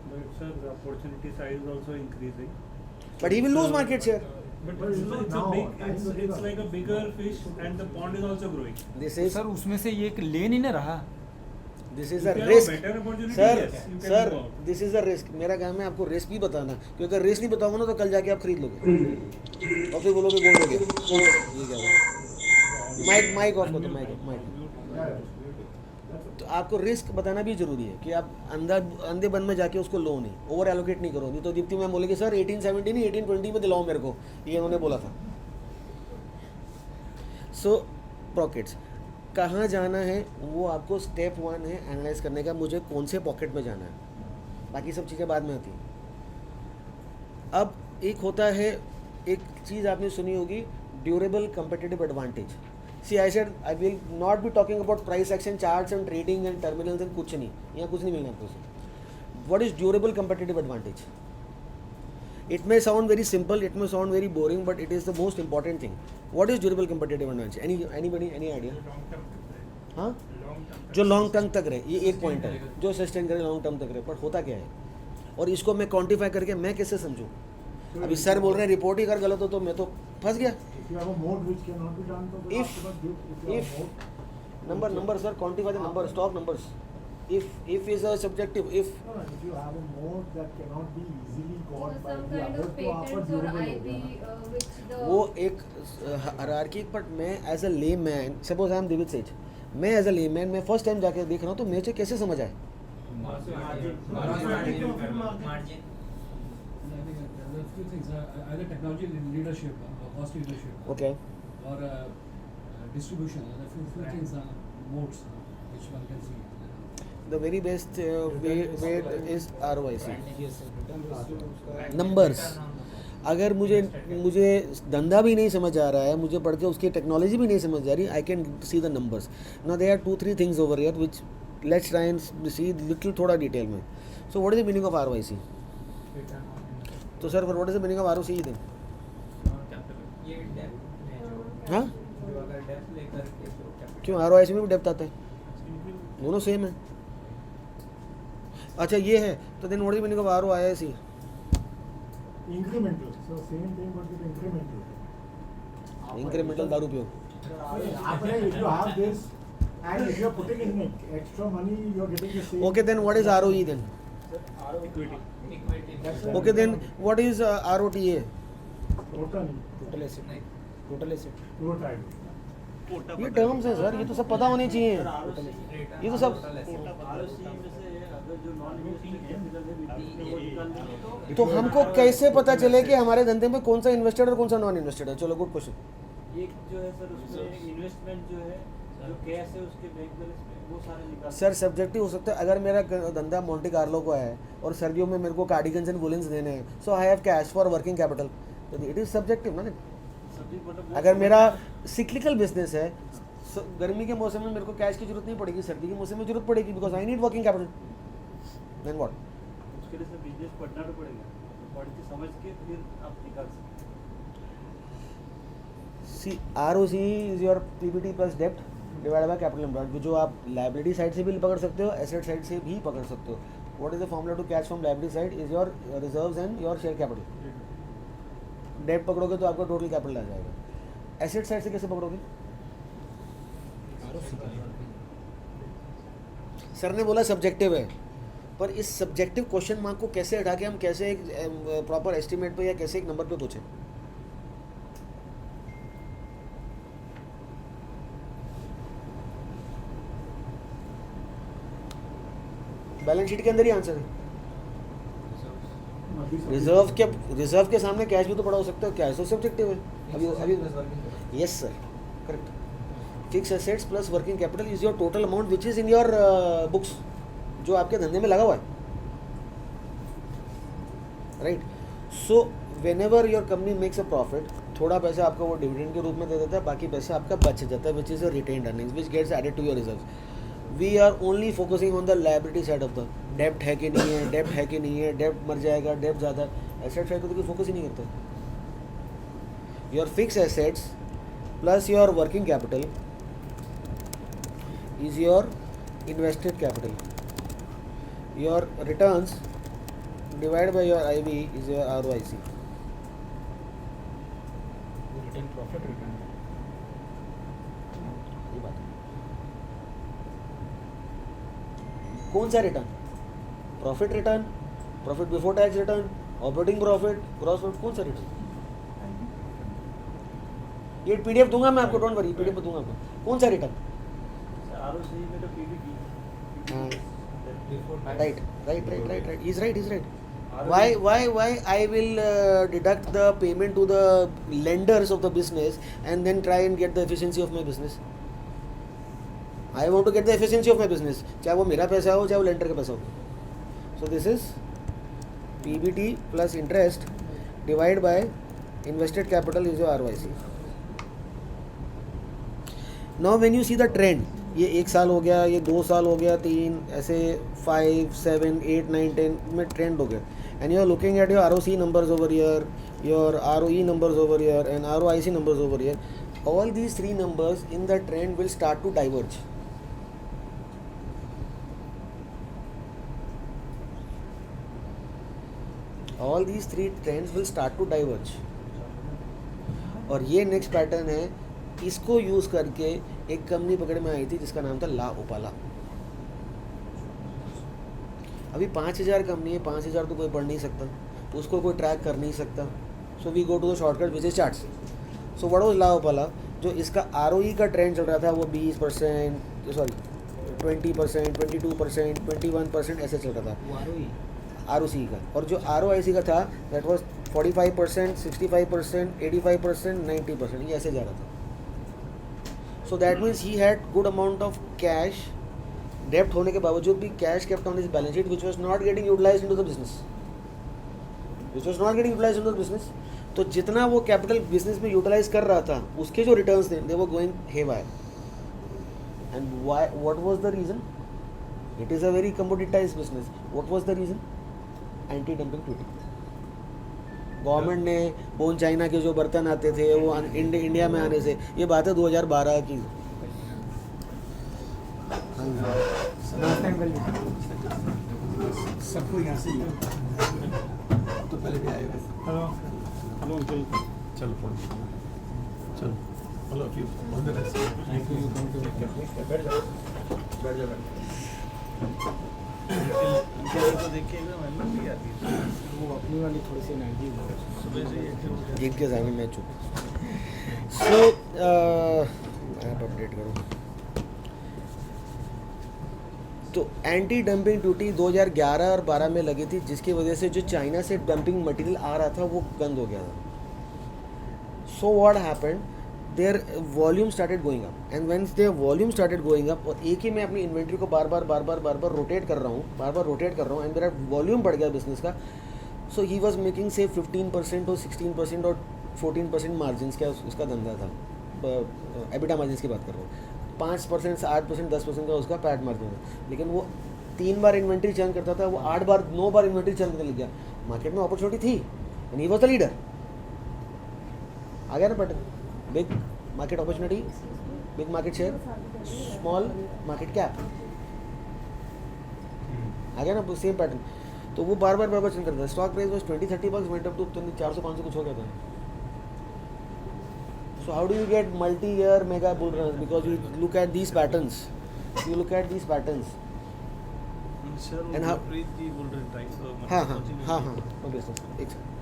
Speaker 12: But sir, the opportunity size is also increasing.
Speaker 1: But he will lose market share.
Speaker 12: But
Speaker 9: But
Speaker 12: it's like a bigger fish and the pond is also growing.
Speaker 1: This is
Speaker 2: sir उसमें से ये एक ले नहीं ना रहा.
Speaker 1: This is
Speaker 12: If
Speaker 1: a
Speaker 12: you have a
Speaker 1: risk
Speaker 12: better opportunity,
Speaker 1: sir
Speaker 12: yes, you can
Speaker 1: sir
Speaker 12: go out.
Speaker 1: This is a risk. मेरा काम है आपको रिस्क भी बताना, क्योंकि अगर रिस्क नहीं बताऊंगा ना तो कल जाके आप खरीद लोगे और फिर बोलोगे गोल्ड हो गया. ये क्या हुआ? माइक ऑफ करो, माइक. तो आपको रिस्क बताना भी जरूरी है कि आप अंधे बंद में जाके उसको लो नहीं, ओवर एलोकेट नहीं करो. नहीं तो दीप्ति मैम बोलेगी सर 1870 नहीं 1820 में दिलाओ मेरे को, ये उन्होंने बोला था. सो पॉकेट्स कहाँ जाना है वो आपको स्टेप 1 है एनालाइज करने का, मुझे कौन से पॉकेट में जाना है. बाकी सब चीज़ें बाद में आती हैं. अब एक होता है, एक चीज़ आपने सुनी होगी, durable competitive advantage. See I said I will not be talking about price action charts and trading and terminals and कुछ नहीं, यहाँ कुछ नहीं मिलना आपको. What is durable competitive advantage? It may sound very simple, it may sound very boring, but it is the most important thing. What is durable competitive advantage? Anybody, any idea? हाँ, जो long term तक रहे, ये एक point है, जो sustain करे long term तक रहे. पर होता क्या है, और इसको मैं क्वांटिफाई करके मैं कैसे समझूं? अभी सर बोल रहे हैं रिपोर्ट ही कर गलत हो तो मैं तो फंस गया. If number sir, quantify the number, stock numbers. If is a subjective, if
Speaker 9: you have a mode that cannot be easily got by
Speaker 8: some
Speaker 9: the
Speaker 8: kind
Speaker 9: other
Speaker 8: of
Speaker 9: तो आपका
Speaker 8: patents or
Speaker 9: durable
Speaker 8: IP
Speaker 9: होगा.
Speaker 8: which the
Speaker 1: वो एक hierarchy. But मैं as a ले man, suppose I am Divij says, मैं as a ले man, मैं फर्स्ट टाइम जाके देख रहा हूँ तो मुझे कैसे समझ आए?
Speaker 7: There are few things, either technology leadership, cost leadership,
Speaker 1: Okay.
Speaker 7: or distribution. There are few things, modes which one can see.
Speaker 1: The very best way is ROIC. Numbers. अगर मुझे धंधा भी नहीं समझ आ रहा है, मुझे पढ़ के उसकी टेक्नोलॉजी भी नहीं समझ आ रही, I can see the numbers. Now there are 2-3 things over here which let's try and see little थोड़ा डिटेल में. So what is the meaning of ROIC? तो sir what is the meaning of ROC then?
Speaker 3: ये depth है जो
Speaker 1: हाँ,
Speaker 3: जो अगर depth लेकर के तो capital-
Speaker 1: क्यों ROIC में भी डेप्थ आता है? दोनों सेम है. अच्छा ये है, तो then what is the meaning of ROIC?
Speaker 9: Incremental. So same thing but with incremental.
Speaker 1: Incremental दारू पियो.
Speaker 9: आपने if you have this and if you are putting in extra money you are getting the same.
Speaker 1: Okay, then what is ROE then?
Speaker 12: Equity.
Speaker 3: Equity.
Speaker 1: Okay, then what is ROTA?
Speaker 9: Total.
Speaker 2: Total asset, total asset.
Speaker 9: Total.
Speaker 1: ये terms हैं sir, ये तो सब पता होने चाहिए. ये तो सब तो हमको कैसे पता चले कि हमारे धंधे में कौन सा इन्वेस्टेड और कौन सा नॉन इन्वेस्टेड है? चलो गुड क्वेश्चन.
Speaker 13: एक जो है सर उसमें इन्वेस्टमेंट जो है जो कैश है उसके बैंक बैलेंस में वो सारे निकाल.
Speaker 1: सर सब्जेक्टिव हो सकता है. अगर मेरा धंधा मोंटे कार्लो का है और सर्दियों में मेरे को कार्डिगन्स एंड वुलेंस देने हैं, so I have cash for working capital, तो इट इज सब्जेक्टिव ना. अगर मेरा सिक्लिकल बिजनेस है, गर्मी के मौसम में मेरे को कैश की जरूरत नहीं पड़ेगी, सर्दी के मौसम में जरूरत पड़ेगी because I need working capital. Then what?
Speaker 13: उसके लिए सर बिजनेस पढ़ना तो पड़ेगा, पढ़ के समझ के फिर आप निकाल सकते.
Speaker 1: See ROC is your PBT plus डेप्ट डिवाइडेड बाय कैपिटल एम्प्लॉयड, जो आप लायबिलिटी साइड से भी पकड़ सकते हो, एसेट साइड से भी पकड़ सकते हो. What is the formula to cash from liability side? Is your reserves and your share capital. डेप्ट पकड़ोगे तो आपका टोटल कैपिटल आ जाएगा. एसेट साइड से कैसे पकड़ोगे? सर ने बोला सब्जेक्टिव है, पर इस सब्जेक्टिव क्वेश्चन मार्क को कैसे हटा के हम कैसे एक प्रॉपर एस्टिमेट पे या कैसे एक नंबर पे पूछें? बैलेंस शीट के अंदर ही आंसर है. रिजर्व के सामने कैश भी तो पड़ा हो सकता है. कैश तो सब्जेक्टिव है. अभी yes sir, correct. Fix assets plus working capital is your total amount which is in your books, जो आपके धंधे में लगा हुआ है. Right. So when ever your company makes a profit, थोड़ा पैसा आपका वो डिविडेंड के रूप में दे देता है, बाकी पैसा आपका बच जाता है which is your retained earnings which gets added to your reserves. We are only focusing on the liability side of the डेप्ट है कि नहीं है, डेप्ट है कि नहीं है, डेप्ट मर जाएगा, डेप्ट ज़्यादा. एसेट साइड को तो कोई फोकस ही नहीं करता. Your fix assets plus your working capital is your invested capital. Your returns divided by your IV is your ROIC.
Speaker 2: Return profit return
Speaker 1: ये बात है। कौन सा return? Profit return, profit before tax return, operating profit, gross profit, कौन सा return? ये PDF दूंगा मैं आपको, डोंट वरी, पीडीएफ दूंगा आपको। कौन सा रिटर्न?
Speaker 13: ROCE में तो PBT
Speaker 1: Right. He's right. Why I will deduct the payment to the lenders of the business and then try and get the efficiency of my business? I want to get the efficiency of my business. चाहे वो मेरा पैसा हो, चाहे वो lender का पैसा हो. So this is PBT plus interest divided by invested capital is your ROIC. Now when you see the trend, ये 1 साल हो गया, ये 2 साल हो गया, 3 ऐसे 5, 7, 8, 9, 10 में ट्रेंड हो गया, and you are looking at your ROC numbers over here, your ROE numbers over here, and ROIC numbers over here. All these 3 numbers in the trend will start to diverge. All these 3 trends will start to diverge. और ये next pattern है, इसको use करके एक company पकड़ में आई थी जिसका नाम था ला ओपाला। अभी 5000 कंपनी है, 5000 तो कोई पढ़ नहीं सकता, उसको कोई ट्रैक कर नहीं सकता। So we go to the shortcut which is charts. So what was La Opala? जो इसका ROE का ट्रेंड चल रहा था वो 20%, सॉरी 20%, 22%, 21% ऐसे चल रहा था ROC का, और जो ROIC का था दैट वाज 45%, 65%, 85%, 90%, ये ऐसे जा रहा था। So that means he had good amount of cash, debt होने के बावजूद भी cash kept on his balance sheet which was not getting utilized into the business. तो जितना वो कैपिटल बिजनेस में यूटिलाइज कर रहा था, उसके जो रिटर्न्स थे they were going haywire. And what was the reason? It is a very commoditized business. What was the reason? Anti-dumping duty. Government ने बोन चाइना के जो बर्तन आते थे वो इंडिया में आने से, ये बात है 2012 की।
Speaker 9: सबको यहाँ से तो पहले भी आए। हेलो अंकल, चलो hello you all the best. Thank you बैठ जाओ।
Speaker 6: तो देखिएगा मैंने भी आती है
Speaker 2: वो अपनी वाली थोड़ी सी एनर्जी
Speaker 6: सुबह से
Speaker 1: जीत के जाने में चुप। सो ऐप अपडेट करो। तो एंटी डंपिंग ड्यूटी 2011 और 12 में लगी थी, जिसकी वजह से जो चाइना से डंपिंग मटेरियल आ रहा था वो बंद हो गया था। So what happened, there volume started going up, and when there volume started going up, और एक ही मैं अपनी इन्वेंट्री को बार बार रोटेट कर रहा हूँ, एंड मेरा वॉल्यूम बढ़ गया बिजनेस का। सो ही वॉज मेकिंग से 15% और 16% और 14% मार्जिन का उसका धंधा था। एबिटा मार्जिन की बात कर रहा हूँ। 5% से 8%, 10% का उसका पैट मार्जिन था। लेकिन वो 3 बार इन्वेंट्री चर्न करता था, वो 9 बार इन्वेंट्री चर्न करने लग गया। मार्केट में अपॉर्चुनिटी थी and he was the leader. आ गया ना pattern, big market opportunity, big market share, small market cap, आ गया ना सेम पैटर्न। तो वो बार बार चेंज करता है। Stock price was 20-30 bucks, went up to 400-500 कुछ हो गया था। So how do you get multi year mega bull run? Because you look at these patterns,
Speaker 6: sir
Speaker 1: And how-
Speaker 6: Preet ji बोल रहे टाइम तो
Speaker 1: हाँ ओके सर, एक सेकंड।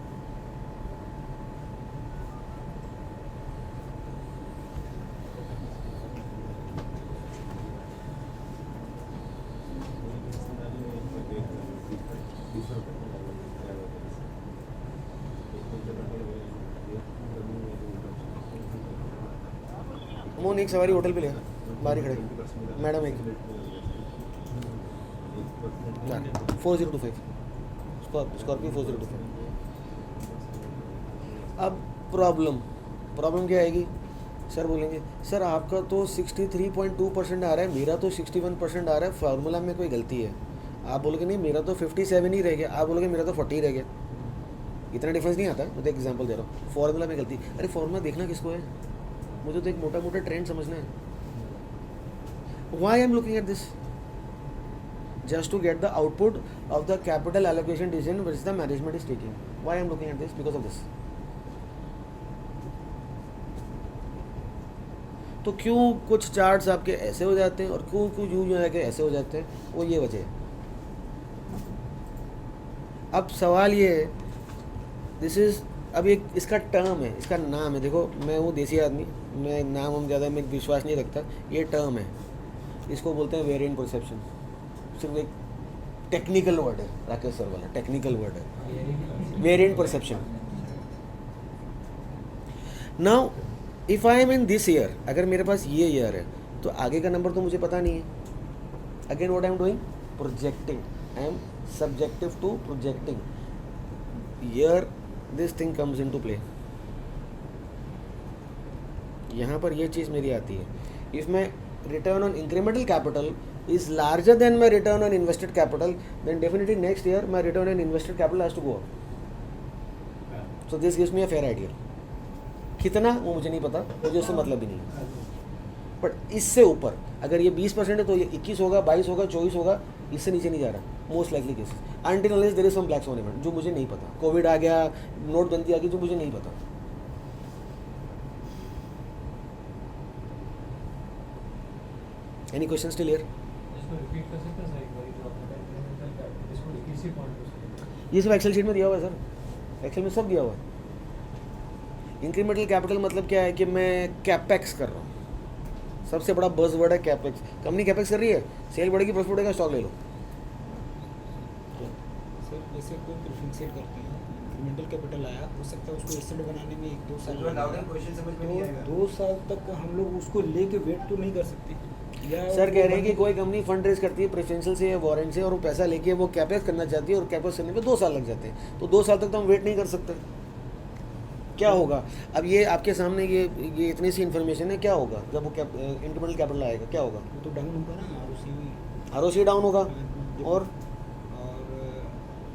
Speaker 1: मोन एक सवारी होटल पे ले, बाहर ही खड़े मैडम। एक 4025 स्कॉर्पियो 4025। अब प्रॉब्लम क्या आएगी? सर बोलेंगे सर आपका तो 63.2% आ रहा है, मेरा तो 61% आ रहा है, फार्मूला में कोई गलती है। आप बोलोगे नहीं मेरा तो 57 ही रह गया, आप बोलोगे मेरा तो 40 रह गया। इतना डिफरेंस नहीं आता। मैं तो एग्जांपल दे रहा हूँ, फार्मूला में गलती। अरे फार्मूला देखना किसको है? मुझे तो एक मोटा ट्रेंड समझना है। Why I'm looking at this? Just to get the output of the capital allocation decision which the management is taking. Why I'm looking at this? Because of this. तो क्यों कुछ चार्ट्स आपके ऐसे हो जाते हैं और क्यों क्यों यूं जो है कि ऐसे हो जाते हैं, वो ये वजह है. अब सवाल ये है, दिस इज़, अब एक इसका टर्म है, इसका नाम है. देखो मैं हूँ देसी आदमी, मैं नाम हम ज़्यादा में विश्वास नहीं रखता. ये टर्म है, इसको बोलते हैं वेरिएंट परसेप्शन. सिर्फ एक टेक्निकल वर्ड है, राकेश सर वाला टेक्निकल वर्ड है, variant perception. Now if I am in this year, अगर मेरे पास ये ईयर है तो आगे का नंबर तो मुझे पता नहीं है. Again what I am doing, projecting. I am subjective to projecting. Here this thing comes into play. यहाँ पर ये चीज़ मेरी आती है. इफ़ मैं return on incremental capital is larger than my return on invested capital, then definitely next year my return on invested capital has to go up. So this gives me a fair idea. कितना वो मुझे नहीं पता, मुझे उससे मतलब भी नहीं. बट इससे ऊपर अगर ये 20% है तो ये 21 होगा, 22 होगा, 24 होगा, इससे नीचे नहीं जा रहा. Most likely cases until unless there is some black swan event जो मुझे नहीं पता. कोविड आ गया, नोटबंदी आ गई, जो मुझे नहीं पता. Any question still here? ये सब एक्सेल शीट में दिया हुआ है सर, एक्सेल में सब दिया हुआ है. इंक्रीमेंटल कैपिटल मतलब क्या है कि मैं कैपेक्स कर रहा हूँ. सबसे बड़ा बज़ वर्ड है कैपेक्स. कंपनी कैपेक्स कर रही है, सेल बढ़ेगी, प्रॉफिट बढ़ेगा, स्टॉक ले लो.
Speaker 2: सर जैसे कोई प्रेफरेंशियल करते हैं, इंक्रीमेंटल कैपिटल आया, हो सकता है उसको एसेट बनाने में 1-2 साल, तो 2 साल तक हम लोग उसको लेके वेट तो नहीं कर सकते.
Speaker 1: सर कह रहे हैं कि कोई कंपनी फंड रेज करती है प्रेफरेंशियल से या वारंट से, और वो पैसा लेके वो कैपेक्स करना चाहती है, और कैपेक्स करने में 2 साल लग जाते हैं. तो 2 साल तक तो हम वेट नहीं कर सकते. क्या होगा अब, ये आपके सामने ये इतनी सी इन्फॉर्मेशन है. क्या होगा जब वो इंक्रीमेंटल कैपिटल आएगा, क्या होगा?
Speaker 2: तो डाउन होगा ना,
Speaker 1: आरओसी डाउन होगा. और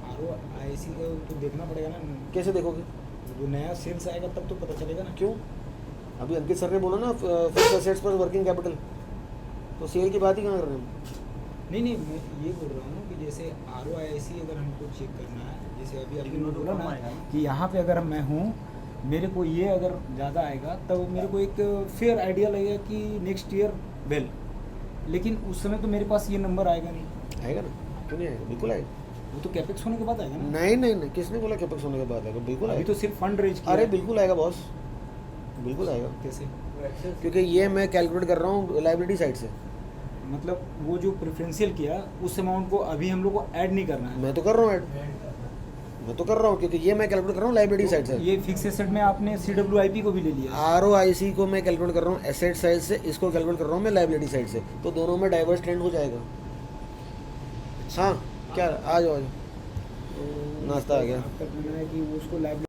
Speaker 2: आरओआईसी का तो देखना पड़ेगा ना.
Speaker 1: कैसे देखोगे?
Speaker 2: जो नया सेल्स आएगा तब तो पता चलेगा ना.
Speaker 1: क्यों? अभी अंकित सर ने बोला ना फिक्स्ड असेट्स पर वर्किंग कैपिटल, तो सेल की बात ही कहाँ कर रहे हैं?
Speaker 2: नहीं मैं ये बोल रहा हूँ कि जैसे आरओआईसी अगर हमको चेक करना है, जैसे अभी आपने बोला ना कि यहाँ पे अगर मैं हूँ, मेरे को ये अगर ज़्यादा आएगा तब मेरे को एक फेयर आइडिया लगेगा कि नेक्स्ट ईयर वेल. लेकिन उस समय तो मेरे पास ये नंबर आएगा नहीं.
Speaker 1: आएगा ना, क्यों नहीं आएगा? बिल्कुल आएगा.
Speaker 2: वो तो कैपेक्स होने के बाद आएगा ना.
Speaker 1: नहीं, किसने बोला कैपेक्स होने के बाद आएगा? बिल्कुल
Speaker 2: अभी
Speaker 1: आएगा.
Speaker 2: तो सिर्फ फंड रेज.
Speaker 1: अरे बिल्कुल आएगा बॉस, बिल्कुल आएगा.
Speaker 2: कैसे?
Speaker 1: क्योंकि ये मैं कैलकुलेट कर रहा हूँ लाइबिलिटी साइड से.
Speaker 2: मतलब वो जो प्रेफरेंशियल किया उस अमाउंट को अभी हम लोग को ऐड नहीं करना है.
Speaker 1: मैं तो कर रहा हूँ ऐड, मैं तो कर रहा हूँ, क्योंकि ये मैं कैलकुलेट कर रहा हूँ लाइबिलिटी साइड से.
Speaker 2: ये फिक्स एसेट में आपने CWIP को भी ले लिया.
Speaker 1: आरओआईसी को मैं कैलकुलेट कर रहा हूँ एसेट साइड से, इसको कैलकुलेट कर रहा हूँ मैं लाइबिलिटी साइड से. तो दोनों में डाइवर्स ट्रेंड हो जाएगा. हाँ क्या, आ जाओ नाश्ता आ गया.
Speaker 2: आपका कहना है कि उसको लाइबिलिटी